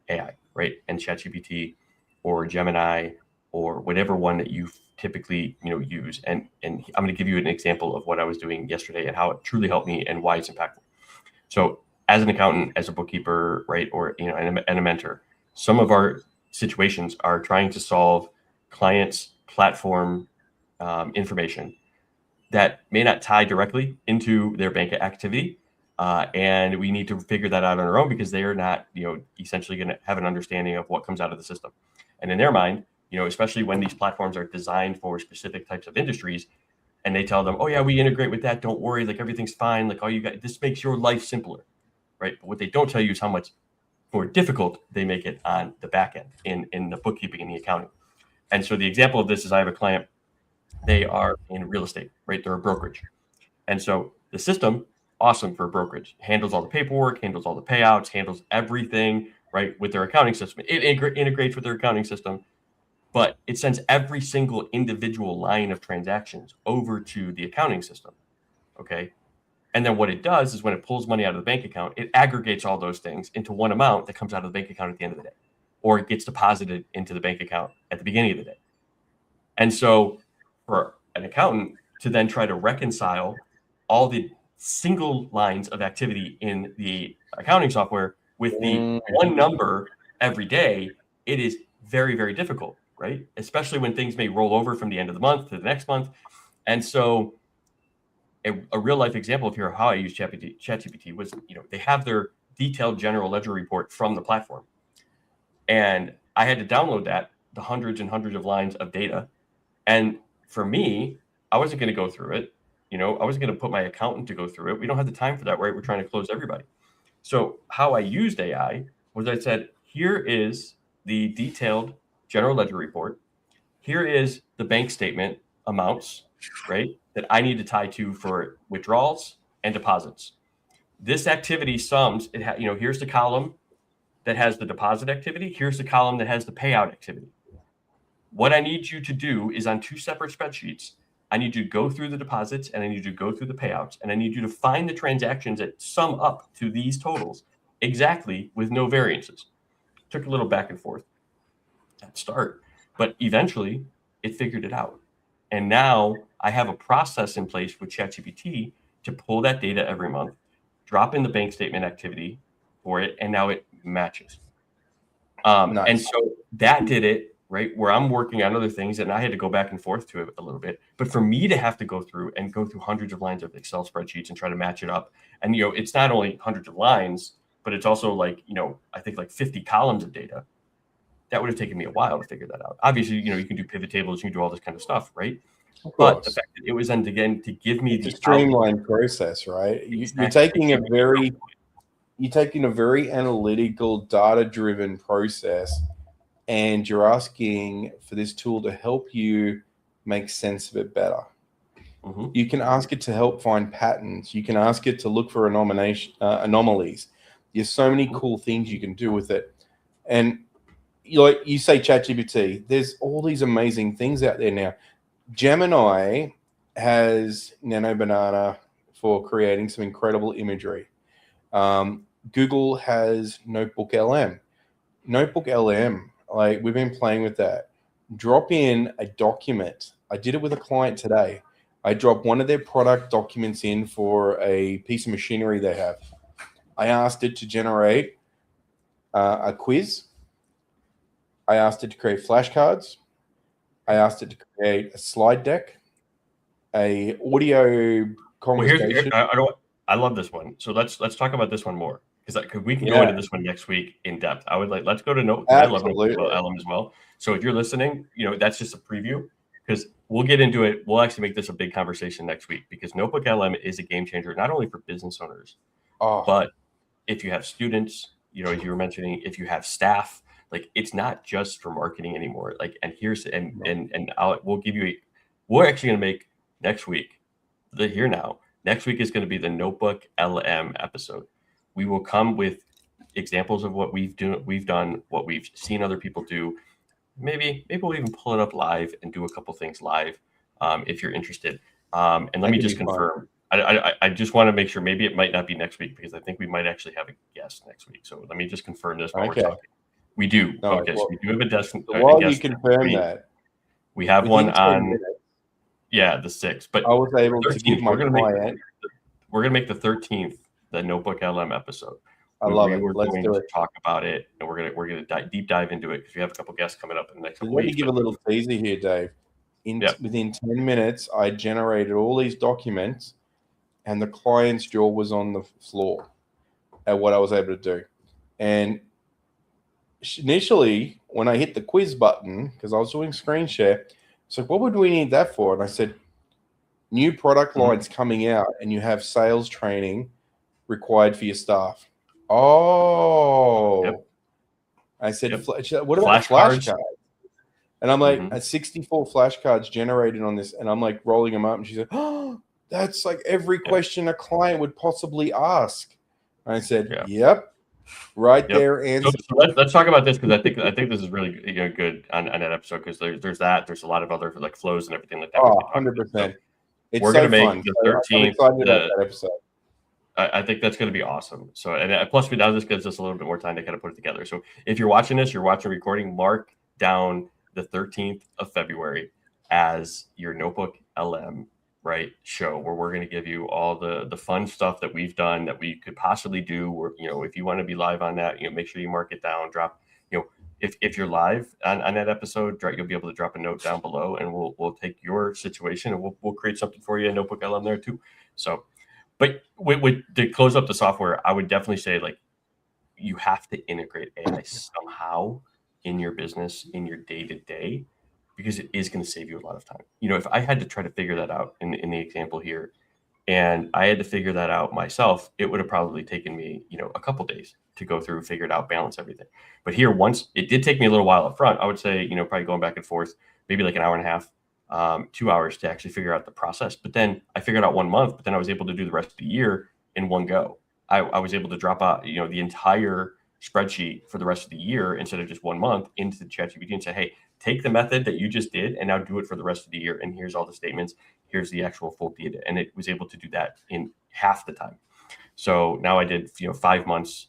AI, right? And ChatGPT or Gemini or whatever one that you typically, use. And I'm going to give you an example of what I was doing yesterday and how it truly helped me and why it's impactful. So as an accountant, as a bookkeeper, right, or, and a mentor, some of our situations are trying to solve clients' platform information that may not tie directly into their bank activity. And we need to figure that out on our own because they are not, essentially going to have an understanding of what comes out of the system. And in their mind, especially when these platforms are designed for specific types of industries, and they tell them, oh yeah, we integrate with that, don't worry, like everything's fine, like all you got, this makes your life simpler, right? But what they don't tell you is how much more difficult they make it on the back end in the bookkeeping and the accounting. And so the example of this is I have a client, they are in real estate, right? They're a brokerage. And so the system, awesome for brokerage, handles all the paperwork, handles all the payouts, handles everything, right, with their accounting system. It integrates with their accounting system, but it sends every single individual line of transactions over to the accounting system, okay? And then what it does is when it pulls money out of the bank account, it aggregates all those things into one amount that comes out of the bank account at the end of the day, or it gets deposited into the bank account at the beginning of the day. And so for an accountant to then try to reconcile all the single lines of activity in the accounting software with the one number every day, it is very, very difficult, right? Especially when things may roll over from the end of the month to the next month. And so a real life example of here how I use ChatGPT was, they have their detailed general ledger report from the platform. And I had to download that, the hundreds and hundreds of lines of data. And for me, I wasn't going to go through it. I wasn't going to put my accountant to go through it. We don't have the time for that, right? We're trying to close everybody. So how I used AI was I said, here is the detailed general ledger report. Here is the bank statement amounts, right, that I need to tie to for withdrawals and deposits. This activity sums, here's the column that has the deposit activity. Here's the column that has the payout activity. What I need you to do is on two separate spreadsheets, I need you to go through the deposits and I need you to go through the payouts. And I need you to find the transactions that sum up to these totals exactly with no variances. Took a little back and forth at start, but eventually it figured it out. And now I have a process in place with ChatGPT to pull that data every month, drop in the bank statement activity for it, and now it matches. Nice. And so that did it, right, where I'm working on other things, and I had to go back and forth to it a little bit. But for me to have to go through hundreds of lines of Excel spreadsheets and try to match it up, and it's not only hundreds of lines, but it's also like, I think like 50 columns of data. That would have taken me a while to figure that out. Obviously, you can do pivot tables, you can do all this kind of stuff, right? But the fact that it was again to give me the streamlined process, right? Exactly. You're taking a very analytical, data-driven process, and you're asking for this tool to help you make sense of it better. Mm-hmm. You can ask it to help find patterns. You can ask it to look for anomalies. There's so many cool things you can do with it. And you say ChatGPT, there's all these amazing things out there now. Gemini has Nano Banana for creating some incredible imagery. Google has Notebook LM. Notebook LM, like we've been playing with that. Drop in a document. I did it with a client today. I dropped one of their product documents in for a piece of machinery they have. I asked it to generate a quiz. I asked it to create flashcards. I asked it to create a slide deck, a audio conversation. I love this one. So let's talk about this one more because we can go into this one next week in depth. I would let's go to Note. I love LM as well. So if you're listening, that's just a preview because we'll get into it. We'll actually make this a big conversation next week because Notebook LM is a game changer, not only for business owners, but if you have students, as you were mentioning, if you have staff. Like it's not just for marketing anymore. Like, and here's we're actually going to make next week next week is going to be the Notebook LM episode. We will come with examples of what we've done, what we've seen other people do. Maybe we'll even pull it up live and do a couple things live if you're interested. And let me just confirm. I just want to make sure maybe it might not be next week because I think we might actually have a guest next week. So let me just confirm this while we're talking. We do. So we do have a guest. While you confirm that, we have one on. The 6th. But I was able to give my client. We're going to make the 13th the Notebook LM episode. I love it. Let's do it. Talk about it, and we're gonna deep dive into it because we have a couple guests coming up in the next couple weeks. Let me give a little teaser here, Dave. Within 10 minutes, I generated all these documents, and the client's jaw was on the floor at what I was able to do. And initially, when I hit the quiz button, because I was doing screen share, it's like, what would we need that for? And I said, new product lines coming out, and you have sales training required for your staff. I said, what about flashcards? And I'm like, 64 flashcards generated on this, and I'm like rolling them up, and she said, oh, that's like every question a client would possibly ask. And I said, yep. There. Answer. So let's talk about this because I think this is really good on that episode because there's a lot of other like flows and everything like that. 100%. So we're gonna make the 13th. That episode. I think that's going to be awesome. So and plus now this gives us a little bit more time to kind of put it together. So if you're watching this, you're watching a recording, mark down the 13th of February as your Notebook LM show where we're going to give you all the fun stuff that we've done that we could possibly do. Or if you want to be live on that, make sure you mark it down, drop, if you're live on that episode, you'll be able to drop a note down below, and we'll take your situation and we'll create something for you in Notebook LM there too. So, but to close up the software, I would definitely say like you have to integrate AI somehow in your business, in your day to day, because it is going to save you a lot of time. If I had to try to figure that out in the example here, and I had to figure that out myself, it would have probably taken me, a couple days to go through, figure it out, balance everything. But here, once it did take me a little while up front, I would say, probably going back and forth, maybe like an hour and a half, 2 hours to actually figure out the process. But then I figured out 1 month, but then I was able to do the rest of the year in one go. I was able to drop out, the entire spreadsheet for the rest of the year instead of just 1 month into the ChatGPT and say, hey, take the method that you just did and now do it for the rest of the year. And here's all the statements. Here's the actual full data. And it was able to do that in half the time. So now I did, 5 months,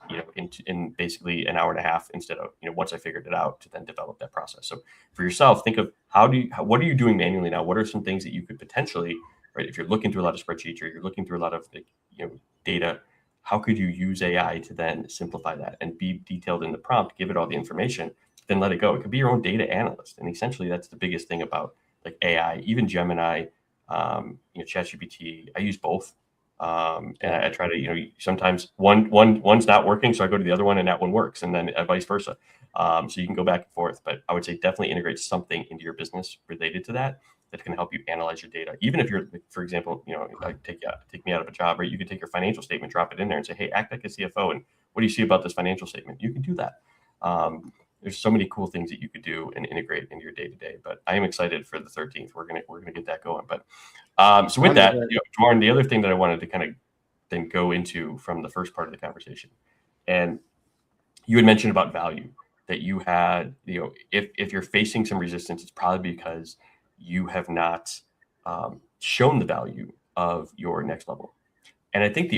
in basically an hour and a half instead of, once I figured it out to then develop that process. So for yourself, think of what are you doing manually now? What are some things that you could potentially, right? If you're looking through a lot of spreadsheets or you're looking through a lot of data, how could you use AI to then simplify that and be detailed in the prompt, give it all the information, then let it go. It could be your own data analyst. And essentially that's the biggest thing about like AI, even Gemini, ChatGPT. I use both. And I try to, sometimes one's not working, so I go to the other one and that one works, and then vice versa. So you can go back and forth, but I would say definitely integrate something into your business related to that can help you analyze your data. Even if you're, for example, take me out of a job, right? You can take your financial statement, drop it in there and say, hey, act like a CFO. And what do you see about this financial statement? You can do that. There's so many cool things that you could do and integrate into your day to day, but I am excited for the 13th. We're going to get that going. But so with that, Jordan, the other thing that I wanted to kind of then go into from the first part of the conversation, and you had mentioned about value that you had, if you're facing some resistance, it's probably because you have not shown the value of your next level. And I think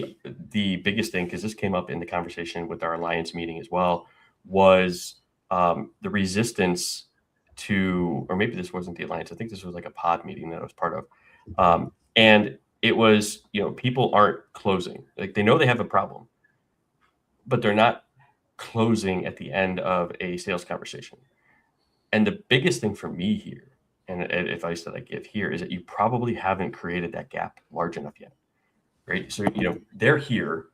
the biggest thing, because this came up in the conversation with our alliance meeting as well, was the resistance to, or maybe this wasn't the alliance. I think this was like a pod meeting that I was part of. And it was, people aren't closing. Like they know they have a problem, but they're not closing at the end of a sales conversation. And the biggest thing for me here, and advice that I give here, is that you probably haven't created that gap large enough yet, right? So, they're here,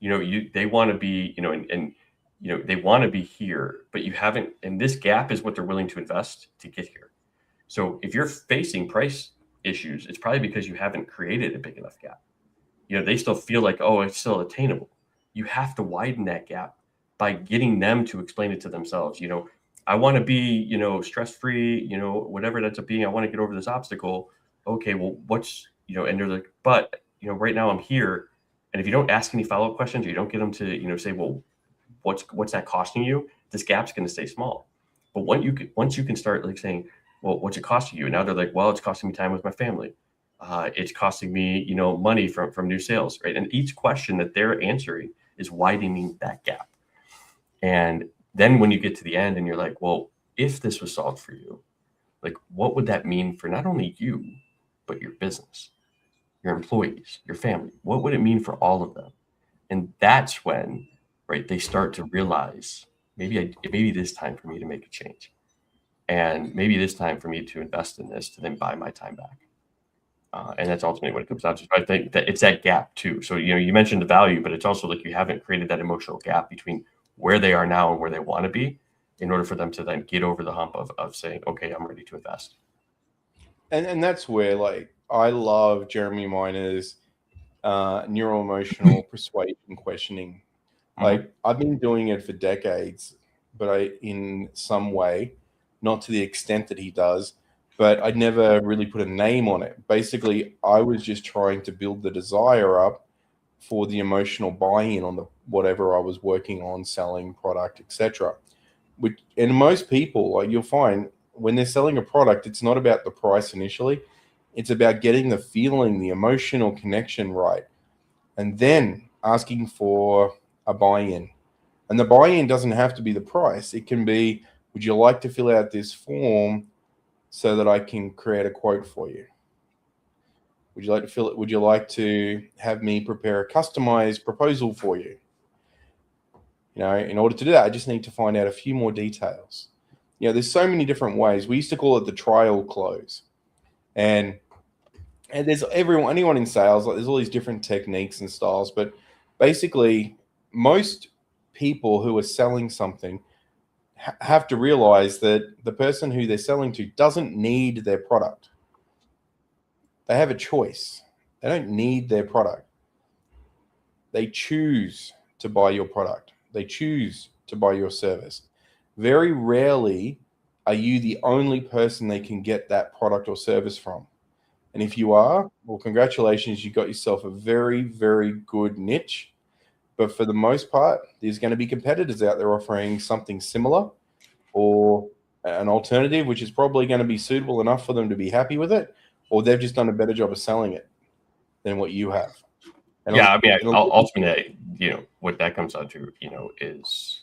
they want to be, and they want to be here, but you haven't, and this gap is what they're willing to invest to get here. So if you're facing price issues, it's probably because you haven't created a big enough gap. They still feel like, oh, it's still attainable. You have to widen that gap by getting them to explain it to themselves. I want to be, stress-free, whatever it ends up being. I want to get over this obstacle. Okay, well, what's, and they're like, but, right now I'm here. And if you don't ask any follow-up questions, or you don't get them to, say, well, what's that costing you? This gap's going to stay small. But once you can start like saying, well, what's it costing you? And now they're like, well, it's costing me time with my family. It's costing me, money from new sales, right? And each question that they're answering is widening that gap. And then when you get to the end and you're like, well, if this was solved for you, like what would that mean for not only you, but your business, your employees, your family? What would it mean for all of them? And that's when, right, they start to realize maybe it is time for me to make a change. And maybe it is time for me to invest in this to then buy my time back. And that's ultimately what it comes down to. I think that it's that gap too. So, you mentioned the value, but it's also like you haven't created that emotional gap between where they are now and where they want to be in order for them to then get over the hump of saying, okay, I'm ready to invest. And that's where, like, I love Jeremy Miner's neuroemotional persuasion questioning. Like, I've been doing it for decades, but in some way, not to the extent that he does, but I never really put a name on it. Basically, I was just trying to build the desire up for the emotional buy-in on the whatever I was working on, selling, product, etc. And most people, like, you'll find when they're selling a product, it's not about the price initially. It's about getting the feeling, the emotional connection right, and then asking for a buy-in. And the buy-in doesn't have to be the price. It can be, would you like to fill out this form so that I can create a quote for you? Would you like to fill it? Would you like to have me prepare a customized proposal for you? In order to do that, I just need to find out a few more details. There's so many different ways. We used to call it the trial close. And there's anyone in sales, there's all these different techniques and styles, but basically most people who are selling something have to realize that the person who they're selling to doesn't need their product. They have a choice. They don't need their product. They choose to buy your product. They choose to buy your service. Very rarely are you the only person they can get that product or service from. And if you are, well, congratulations, you got yourself a very, very good niche. But for the most part, there's going to be competitors out there offering something similar or an alternative, which is probably going to be suitable enough for them to be happy with it, or they've just done a better job of selling it than what you have. And yeah, I mean, ultimately, what that comes down to, is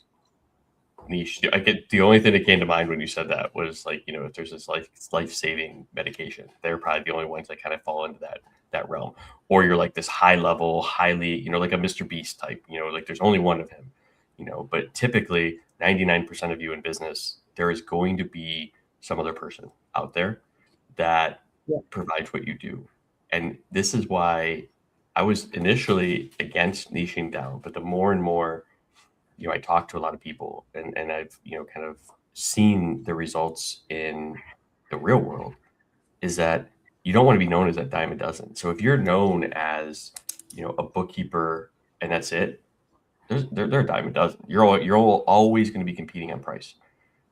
niche. I get the only thing that came to mind when you said that was like, if there's this life-saving medication, they're probably the only ones that kind of fall into that realm. Or you're like this high level, highly, like a Mr. Beast type, like there's only one of him, but typically 99% of you in business, there is going to be some other person out there that provides what you do. And this is why I was initially against niching down, but the more and more I talk to a lot of people and I've, kind of seen the results in the real world is that you don't want to be known as that dime a dozen. So if you're known as, a bookkeeper and that's it, they're a dime a dozen. You're always going to be competing on price.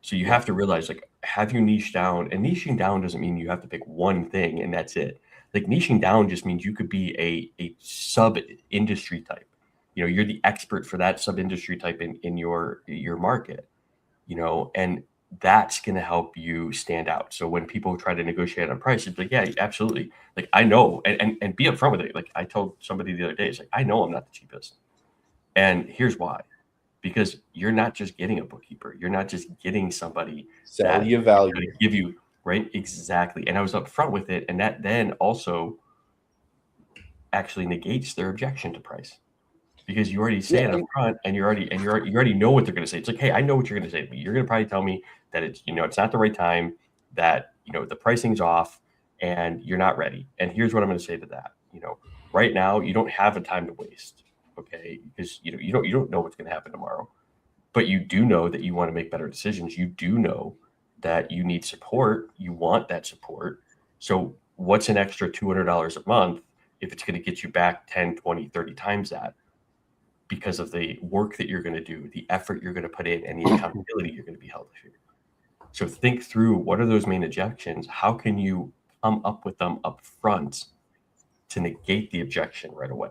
So you have to realize, like, have you niched down? And niching down doesn't mean you have to pick one thing and that's it. Like niching down just means you could be a sub industry type. You're the expert for that sub industry type in your market, and that's going to help you stand out. So when people try to negotiate on price, it's like, yeah, absolutely. Like I know, and be upfront with it. Like I told somebody the other day, it's like, I know I'm not the cheapest. And here's why. Because you're not just getting a bookkeeper. You're not just getting somebody sell your value, give you, right? Exactly. And I was upfront with it. And that then also actually negates their objection to price. Because you already say it up front and you already know what they're going to say. It's like, hey, I know what you're going to say to me. You're going to probably tell me that it's, it's not the right time, that, the pricing's off and you're not ready. And here's what I'm going to say to that. Right now you don't have a time to waste. Okay. Because you don't know what's going to happen tomorrow, but you do know that you want to make better decisions. You do know that you need support. You want that support. So what's an extra $200 a month if it's going to get you back 10, 20, 30 times that? Because of the work that you're going to do, the effort you're going to put in, and the accountability you're going to be held to. So think through, what are those main objections? How can you come up with them up front to negate the objection right away?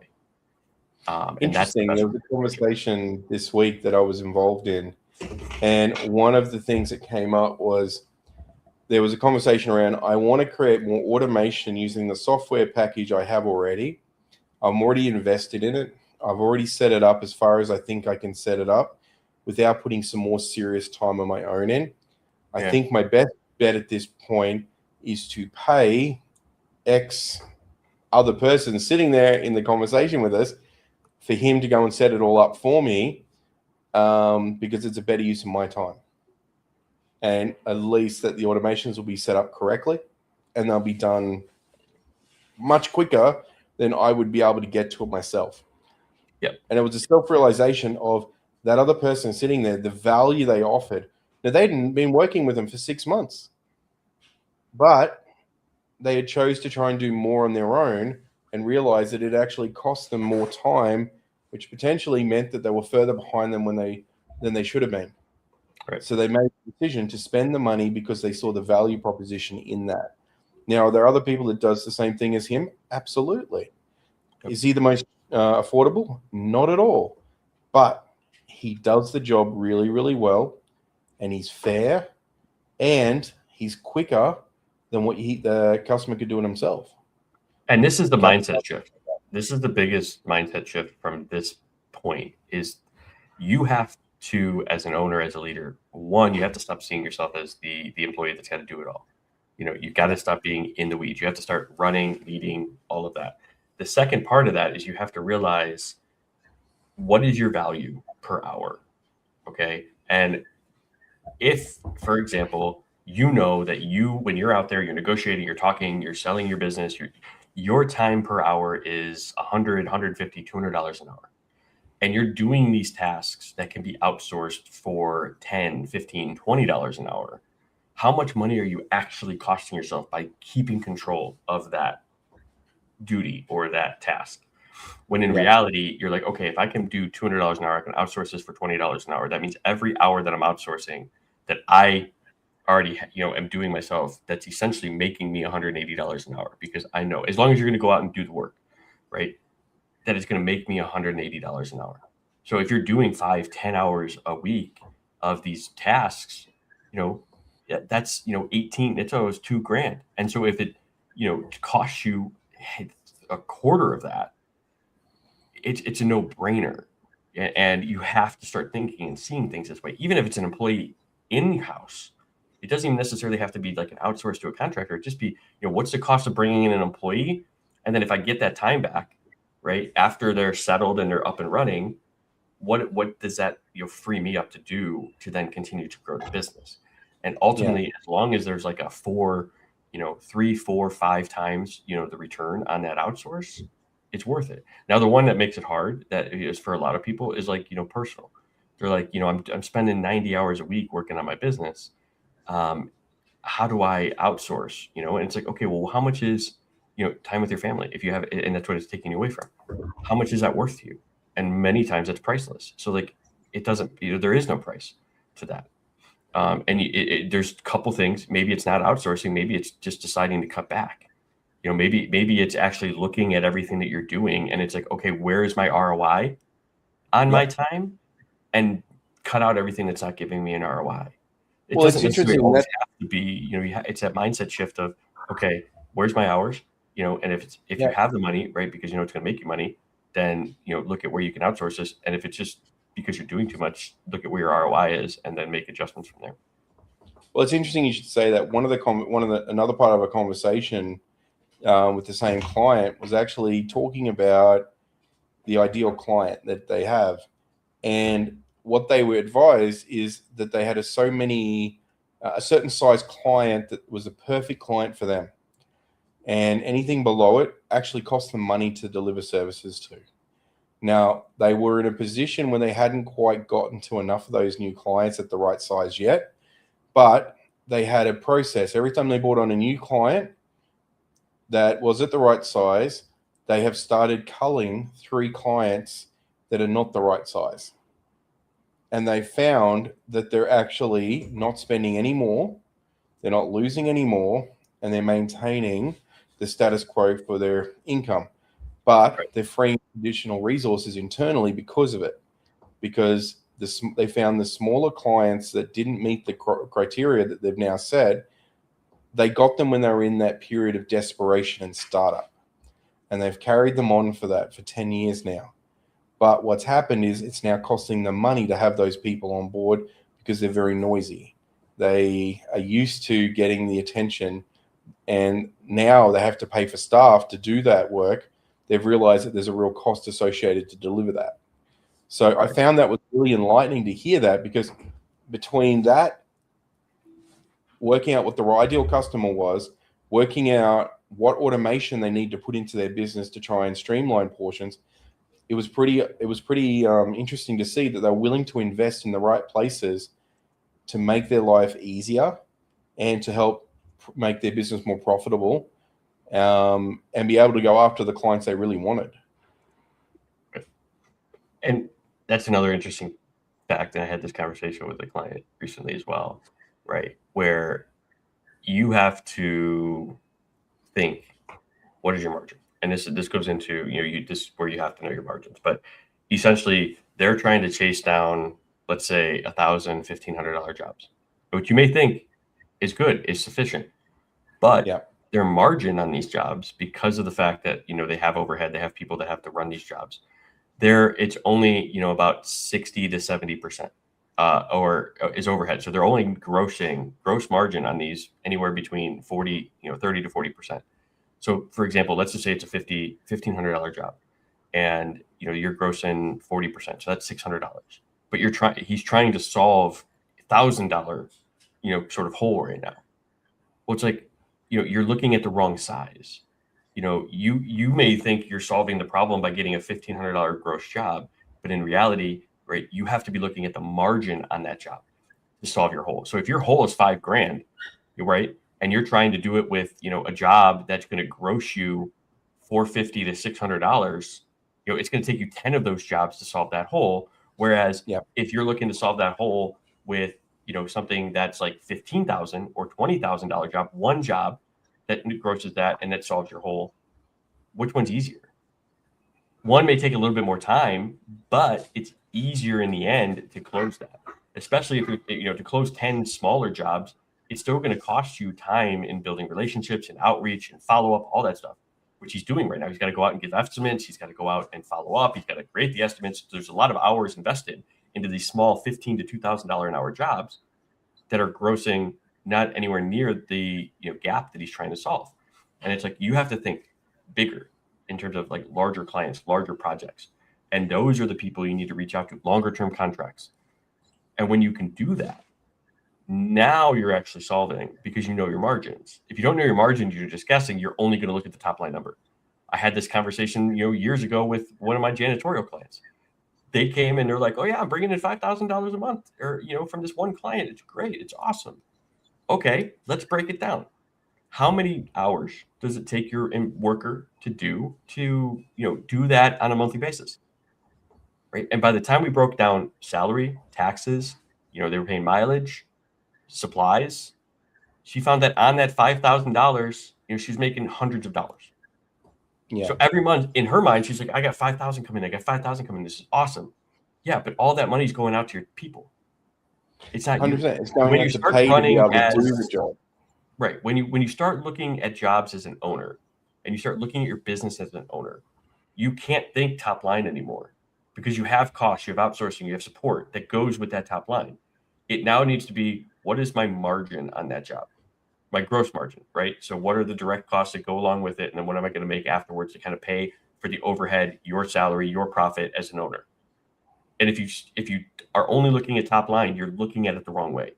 Interesting. There was a conversation this week that I was involved in, and one of the things that came up was there was a conversation around, I want to create more automation using the software package I have already. I'm already invested in it. I've already set it up as far as I think I can set it up without putting some more serious time on my own end. I think my best bet at this point is to pay X other person sitting there in the conversation with us for him to go and set it all up for me, because it's a better use of my time. And at least that the automations will be set up correctly and they'll be done much quicker than I would be able to get to it myself. Yep. And it was a self-realization of that other person sitting there, the value they offered. Now, they hadn't been working with them for 6 months, but they had chose to try and do more on their own and realized that it actually cost them more time, which potentially meant that they were further behind them than they should have been. Right. So they made the decision to spend the money because they saw the value proposition in that. Now, are there other people that does the same thing as him? Absolutely. Yep. Is he the most affordable? Not at all. But he does the job really, really well, and he's fair, and he's quicker than what the customer could do it himself. And this is the mindset shift. This is the biggest mindset shift from this point is you have to, as an owner, as a leader, one, you have to stop seeing yourself as the employee that's got to do it all. You've got to stop being in the weeds. You have to start running, leading, all of that. The second part of that is you have to realize, what is your value per hour? Okay. And if, for example, you know that when you're out there, you're negotiating, you're talking, you're selling your business, your time per hour is $100, $150, $200 an hour. And you're doing these tasks that can be outsourced for $10, $15, $20 an hour. How much money are you actually costing yourself by keeping control of that duty or that task? When in reality, you're like, okay, if I can do $200 an hour, I can outsource this for $20 an hour. That means every hour that I'm outsourcing that I already, am doing myself, that's essentially making me $180 an hour, because I know as long as you're going to go out and do the work, right, that it's going to make me $180 an hour. So if you're doing 5-10 hours a week of these tasks, that's, 18, it's always $2,000. And so if it, costs you a quarter of that, it's a no-brainer. And you have to start thinking and seeing things this way. Even if it's an employee in-house, it doesn't even necessarily have to be like an outsource to a contractor. It just be, what's the cost of bringing in an employee? And then if I get that time back, right, after they're settled and they're up and running, what does that, free me up to do to then continue to grow the business? And ultimately, as long as there's like a 3, 4, 5 times, the return on that outsource, it's worth it. Now, the one that makes it hard, that is for a lot of people, is like, personal. They're like, I'm spending 90 hours a week working on my business. How do I outsource? And it's like, okay, well, how much is, time with your family? If you have, and that's what it's taking you away from. How much is that worth to you? And many times it's priceless. So like, it doesn't, there is no price to that. And there's a couple things. Maybe it's not outsourcing. Maybe it's just deciding to cut back. Maybe it's actually looking at everything that you're doing, and it's like, okay, where is my ROI on my time, and cut out everything that's not giving me an ROI. It doesn't necessarily always have to be, it's that mindset shift of, okay, where's my hours? And if you have the money, right, because it's going to make you money, then look at where you can outsource this. And if it's just because you're doing too much, look at where your ROI is, and then make adjustments from there. Well, it's interesting you should say that. Another part of a conversation with the same client was actually talking about the ideal client that they have, and what they were advised is that they had a certain size client that was a perfect client for them, and anything below it actually cost them money to deliver services to. Now, they were in a position where they hadn't quite gotten to enough of those new clients at the right size yet, but they had a process. Every time they brought on a new client that was at the right size, they have started culling 3 clients that are not the right size. And they found that they're actually not spending any more, they're not losing any more, and they're maintaining the status quo for their income. But they're freeing additional resources internally because of it. Because they found the smaller clients that didn't meet the criteria that they've now set, they got them when they were in that period of desperation and startup. And they've carried them on for 10 years now. But what's happened is it's now costing them money to have those people on board because they're very noisy. They are used to getting the attention, and now they have to pay for staff to do that work. They've realized that there's a real cost associated to deliver that. So I found that was really enlightening to hear that, because between that, working out what the ideal customer was, working out what automation they need to put into their business to try and streamline portions, it was pretty interesting to see that they're willing to invest in the right places to make their life easier and to help make their business more profitable, and be able to go after the clients they really wanted. And that's another interesting fact. And I had this conversation with a client recently as well, right? Where you have to think, what is your margin? And this goes into, this is where you have to know your margins. But essentially, they're trying to chase down, let's say, $1,000, $1,500 jobs, which you may think is good, is sufficient. But their margin on these jobs, because of the fact that, they have overhead, they have people that have to run these jobs, it's only, about 60 to 70%. Or is overhead. So they're only gross margin on these anywhere between 30 to 40%. So for example, let's just say it's a $1,500 job, and you're grossing 40%. So that's $600. but he's trying to solve $1,000, sort of hole right now. Well, it's like, you're looking at the wrong size. You may think you're solving the problem by getting a $1,500 gross job, but in reality, right, you have to be looking at the margin on that job to solve your hole. So if your hole is $5,000, right, and you're trying to do it with, a job that's going to gross you $450 to $600, it's going to take you 10 of those jobs to solve that hole. Whereas if you're looking to solve that hole with, something that's like $15,000 or $20,000 job, one job that grosses that and that solves your hole, which one's easier? One may take a little bit more time, but it's easier in the end to close that. Especially if to close 10 smaller jobs, it's still going to cost you time in building relationships and outreach and follow up, all that stuff, which he's doing right now. He's got to go out and give estimates. He's got to go out and follow up. He's got to create the estimates. There's a lot of hours invested into these small $1,500 to $2,000 an hour jobs that are grossing not anywhere near the gap that he's trying to solve. And it's like, you have to think bigger in terms of like larger clients, larger projects. And those are the people you need to reach out to, longer term contracts. And when you can do that, now you're actually solving because you know your margins. If you don't know your margins, you're just guessing, you're only going to look at the top line number. I had this conversation, years ago with one of my janitorial clients. They came and they're like, oh yeah, I'm bringing in $5,000 a month, or, from this one client. It's great. It's awesome. Okay, let's break it down. How many hours does it take your worker to do that on a monthly basis? Right. And by the time we broke down salary, taxes, they were paying mileage, supplies, she found that on that $5,000, she's making hundreds of dollars. Yeah. So every month in her mind, she's like, I got 5,000 coming. I got 5,000 coming. This is awesome. Yeah, but all that money is going out to your people. It's not 100%. It's going out to pay to be able to do the job. Right. When you start looking at jobs as an owner, and you start looking at your business as an owner, you can't think top line anymore because you have costs, you have outsourcing, you have support that goes with that top line. It now needs to be, what is my margin on that job? My gross margin, right? So what are the direct costs that go along with it? And then what am I going to make afterwards to kind of pay for the overhead, your salary, your profit as an owner? And if you are only looking at top line, you're looking at it the wrong way.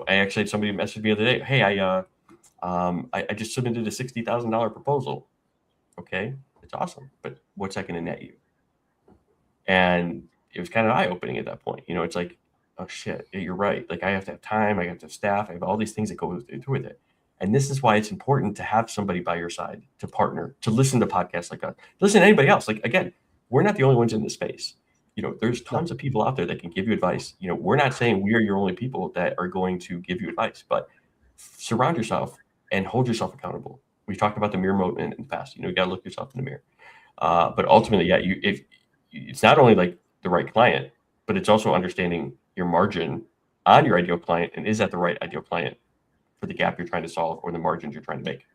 I actually had somebody message me the other day. Hey, I just submitted a $60,000 proposal. Okay, it's awesome, but what's that going to net you? And it was kind of eye-opening at that point. It's like, oh shit, you're right. Like I have to have time, I have to have staff, I have all these things that go through with it. And this is why it's important to have somebody by your side, to partner, to listen to podcasts like us, listen to anybody else. Like, again, we're not the only ones in this space. There's tons of people out there that can give you advice. We're not saying we are your only people that are going to give you advice, but surround yourself and hold yourself accountable. We talked about the mirror moment in the past. You got to look yourself in the mirror. But ultimately, if it's not only like the right client, but it's also understanding your margin on your ideal client, and is that the right ideal client for the gap you're trying to solve or the margins you're trying to make?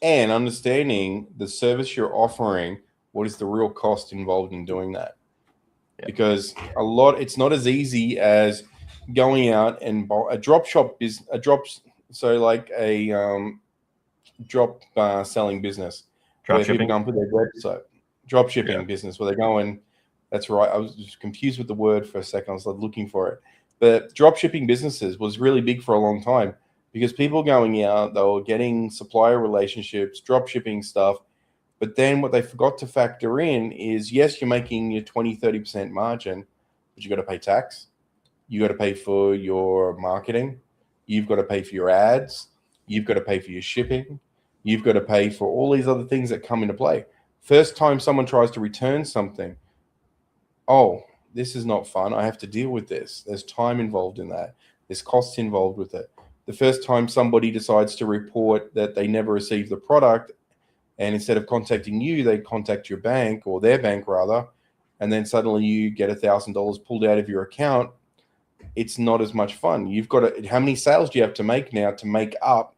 And understanding the service you're offering, what is the real cost involved in doing that? Yeah. Because it's not as easy as going out and buy a drop shop selling business where people go and put their website, drop shipping business where they go and, that's right. I was just confused with the word for a second. I was looking for it. But drop shipping businesses was really big for a long time because people going out, they were getting supplier relationships, drop shipping stuff. But then what they forgot to factor in is, yes, you're making your 20, 30% margin, but you got to pay tax. You got to pay for your marketing. You've got to pay for your ads. You've got to pay for your shipping. You've got to pay for all these other things that come into play. First time someone tries to return something, oh, this is not fun. I have to deal with this. There's time involved in that. There's costs involved with it. The first time somebody decides to report that they never received the product, and instead of contacting you, they contact your bank, or their bank rather, and then suddenly you get $1,000 pulled out of your account, it's not as much fun. You've got to, how many sales do you have to make now to make up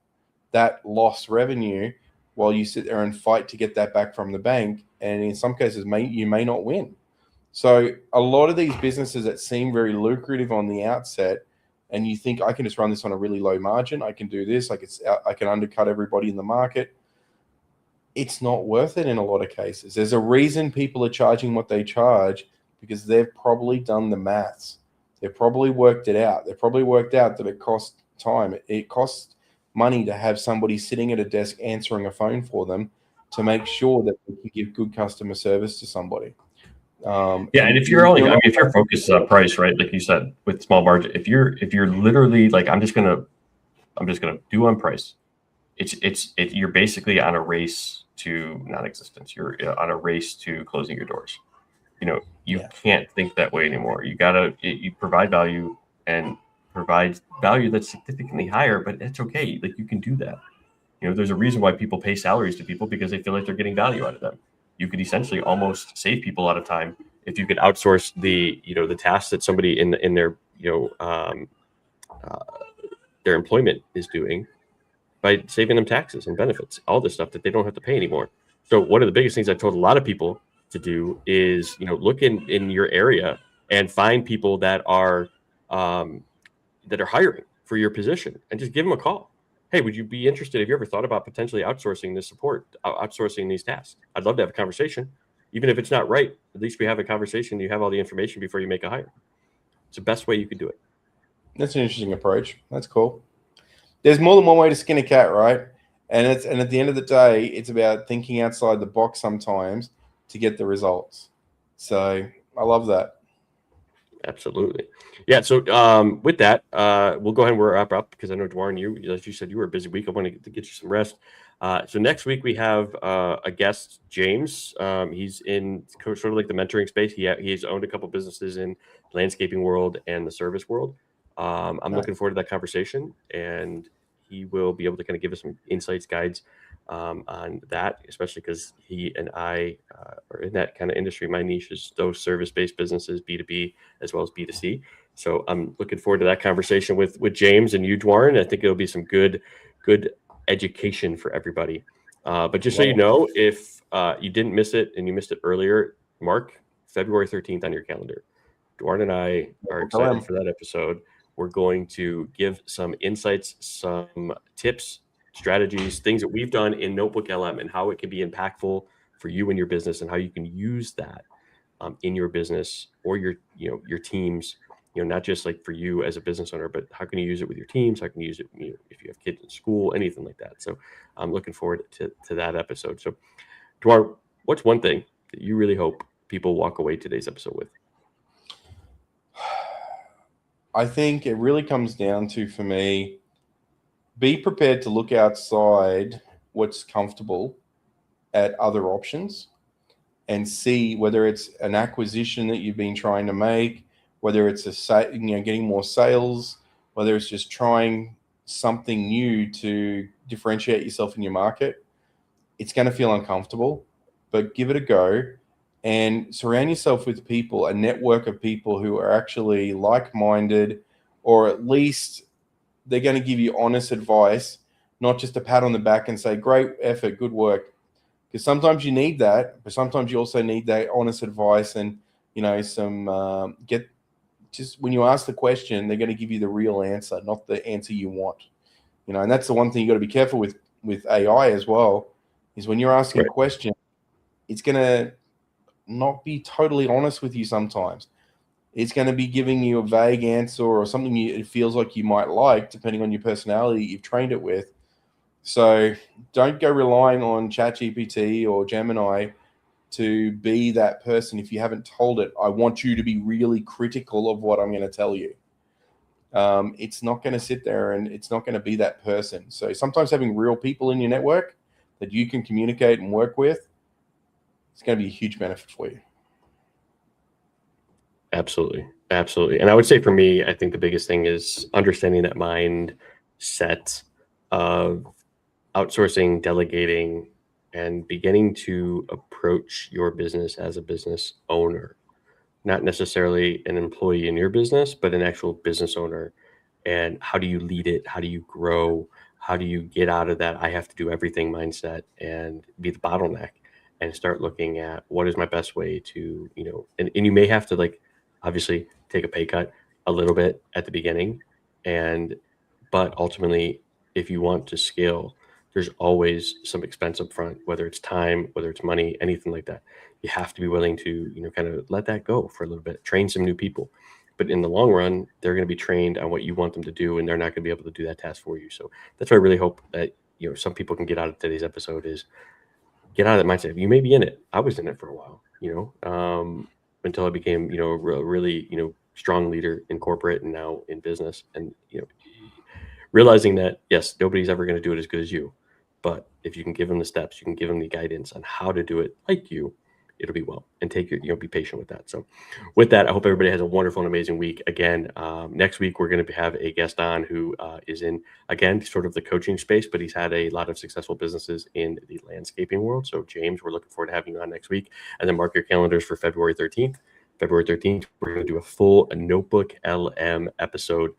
that lost revenue while you sit there and fight to get that back from the bank? And in some cases, you may not win. So a lot of these businesses that seem very lucrative on the outset, and you think, I can just run this on a really low margin, I can do this, I can undercut everybody in the market. It's not worth it in a lot of cases. There's a reason people are charging what they charge, because they've probably done the maths. They've probably worked it out. They've probably worked out that it costs time. It costs money to have somebody sitting at a desk answering a phone for them to make sure that they can give good customer service to somebody. And if you're if you're focused on price, right, like you said, with small margin, if you're literally like, I'm just gonna do on price, you're basically on a race to non-existence. You're on a race to closing your doors. You can't think that way anymore. You provide value, and provide value that's significantly higher, but it's okay. Like, you can do that. There's a reason why people pay salaries to people, because they feel like they're getting value out of them. You could essentially almost save people a lot of time if you could outsource the tasks that somebody in their their employment is doing, by saving them taxes and benefits, all this stuff that they don't have to pay anymore. So one of the biggest things I've told a lot of people to do is, look in your area and find people that are hiring for your position, and just give them a call. Hey, would you be interested? Have you ever thought about potentially outsourcing this support, outsourcing these tasks? I'd love to have a conversation. Even if it's not right, at least we have a conversation. You have all the information before you make a hire. It's the best way you could do it. That's an interesting approach. That's cool. There's more than one way to skin a cat, right? And at the end of the day, it's about thinking outside the box sometimes to get the results. So I love that. Absolutely. Yeah. So with that, we'll go ahead and wrap up, because I know, Dwarren, as you said, you were a busy week. I want to get you some rest. So next week we have a guest, James. He's in sort of like the mentoring space. He's owned a couple businesses in the landscaping world and the service world. I'm looking forward to that conversation, and he will be able to kind of give us some insights, guides on that, especially because he and I are in that kind of industry. My niche is those service-based businesses, B2B as well as B2C. So I'm looking forward to that conversation with James and you, Dwarren. I think it'll be some good education for everybody. But just so you know, if you didn't miss it and you missed it earlier, mark February 13th on your calendar. Dwarren and I are excited for that episode. We're going to give some insights, some tips, strategies, things that we've done in Notebook LM, and how it can be impactful for you and your business, and how you can use that in your business or your teams. Not just like for you as a business owner, but how can you use it with your teams? How can you use it if you have kids in school, anything like that. So I'm looking forward to that episode. So, Dwarren, what's one thing that you really hope people walk away today's episode with? I think it really comes down to, for me, be prepared to look outside what's comfortable at other options, and see whether it's an acquisition that you've been trying to make, whether it's getting more sales, whether it's just trying something new to differentiate yourself in your market. It's going to feel uncomfortable, but give it a go, and surround yourself with people, a network of people who are actually like-minded, or at least they're going to give you honest advice, not just a pat on the back and say, great effort, good work. Because sometimes you need that, but sometimes you also need that honest advice, and just when you ask the question, they're going to give you the real answer, not the answer you want. And that's the one thing you got to be careful with AI as well, is when you're asking a question, it's going to not be totally honest with you sometimes. It's going to be giving you a vague answer, or something it feels like you might like, depending on your personality you've trained it with. So don't go relying on ChatGPT or Gemini to be that person if you haven't told it, I want you to be really critical of what I'm going to tell you. It's not going to sit there, and it's not going to be that person. So sometimes having real people in your network that you can communicate and work with, it's going to be a huge benefit for you. Absolutely. And I would say for me, I think the biggest thing is understanding that mindset of outsourcing, delegating, and beginning to approach your business as a business owner, not necessarily an employee in your business, but an actual business owner. And how do you lead it? How do you grow? How do you get out of that I have to do everything mindset and be the bottleneck, and start looking at what is my best way to, and you may have to, obviously take a pay cut a little bit at the beginning, but ultimately, if you want to scale, there's always some expense up front, whether it's time, whether it's money, anything like that. You have to be willing to, kind of let that go for a little bit, train some new people. But in the long run, they're going to be trained on what you want them to do, and they're not going to be able to do that task for you. So that's what I really hope that, some people can get out of today's episode is get out of that mindset. You may be in it. I was in it for a while, until I became, a really, strong leader in corporate and now in business. And, realizing that, yes, nobody's ever going to do it as good as you. But if you can give them the steps, you can give them the guidance on how to do it like you, it'll be well. And take your, be patient with that. So with that, I hope everybody has a wonderful and amazing week. Again, next week, we're going to have a guest on who is in, again, sort of the coaching space, but he's had a lot of successful businesses in the landscaping world. So James, we're looking forward to having you on next week. And then mark your calendars for February 13th. February 13th, we're going to do a full Notebook LM episode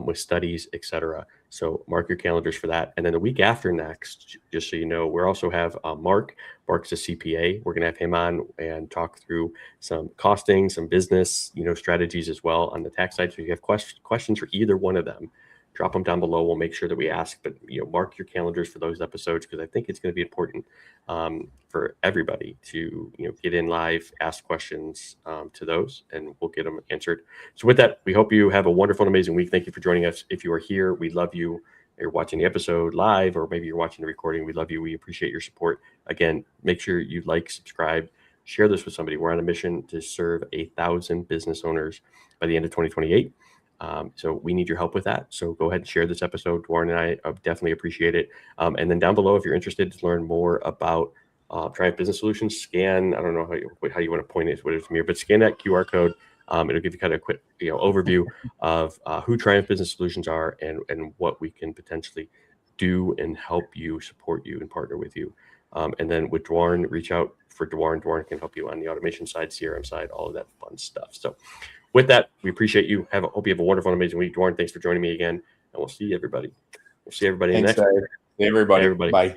with studies, etc. So mark your calendars for that. And then the week after next, just so you know, we also have Mark. Mark's a CPA. We're going to have him on and talk through some costing, some business, strategies as well on the tax side. So if you have questions for either one of them, drop them down below. We'll make sure that we ask, but mark your calendars for those episodes, because I think it's going to be important for everybody to get in live, ask questions to those, and we'll get them answered. So with that, we hope you have a wonderful and amazing week. Thank you for joining us. If you are here, we love you. You're watching the episode live, or maybe you're watching the recording. We love you. We appreciate your support. Again, make sure you like, subscribe, share this with somebody. We're on a mission to serve 1,000 business owners by the end of 2028. So we need your help with that. So go ahead and share this episode. Warren and I definitely appreciate it. And then down below, if you're interested to learn more about Triumph Business Solutions, scan, I don't know how you want to point it, what it is from here, but scan that QR code. It'll give you kind of a quick overview of who Triumph Business Solutions are and what we can potentially do and help you, support you, and partner with you. And then with Dwarn, reach out for Dwarn. Dwarn can help you on the automation side, CRM side, all of that fun stuff. So with that, we appreciate you. Hope you have a wonderful and amazing week. Dwarn, thanks for joining me again. And we'll see everybody. We'll see everybody Thanks, next week. Dave. Hey, everybody. Hey, everybody. Bye.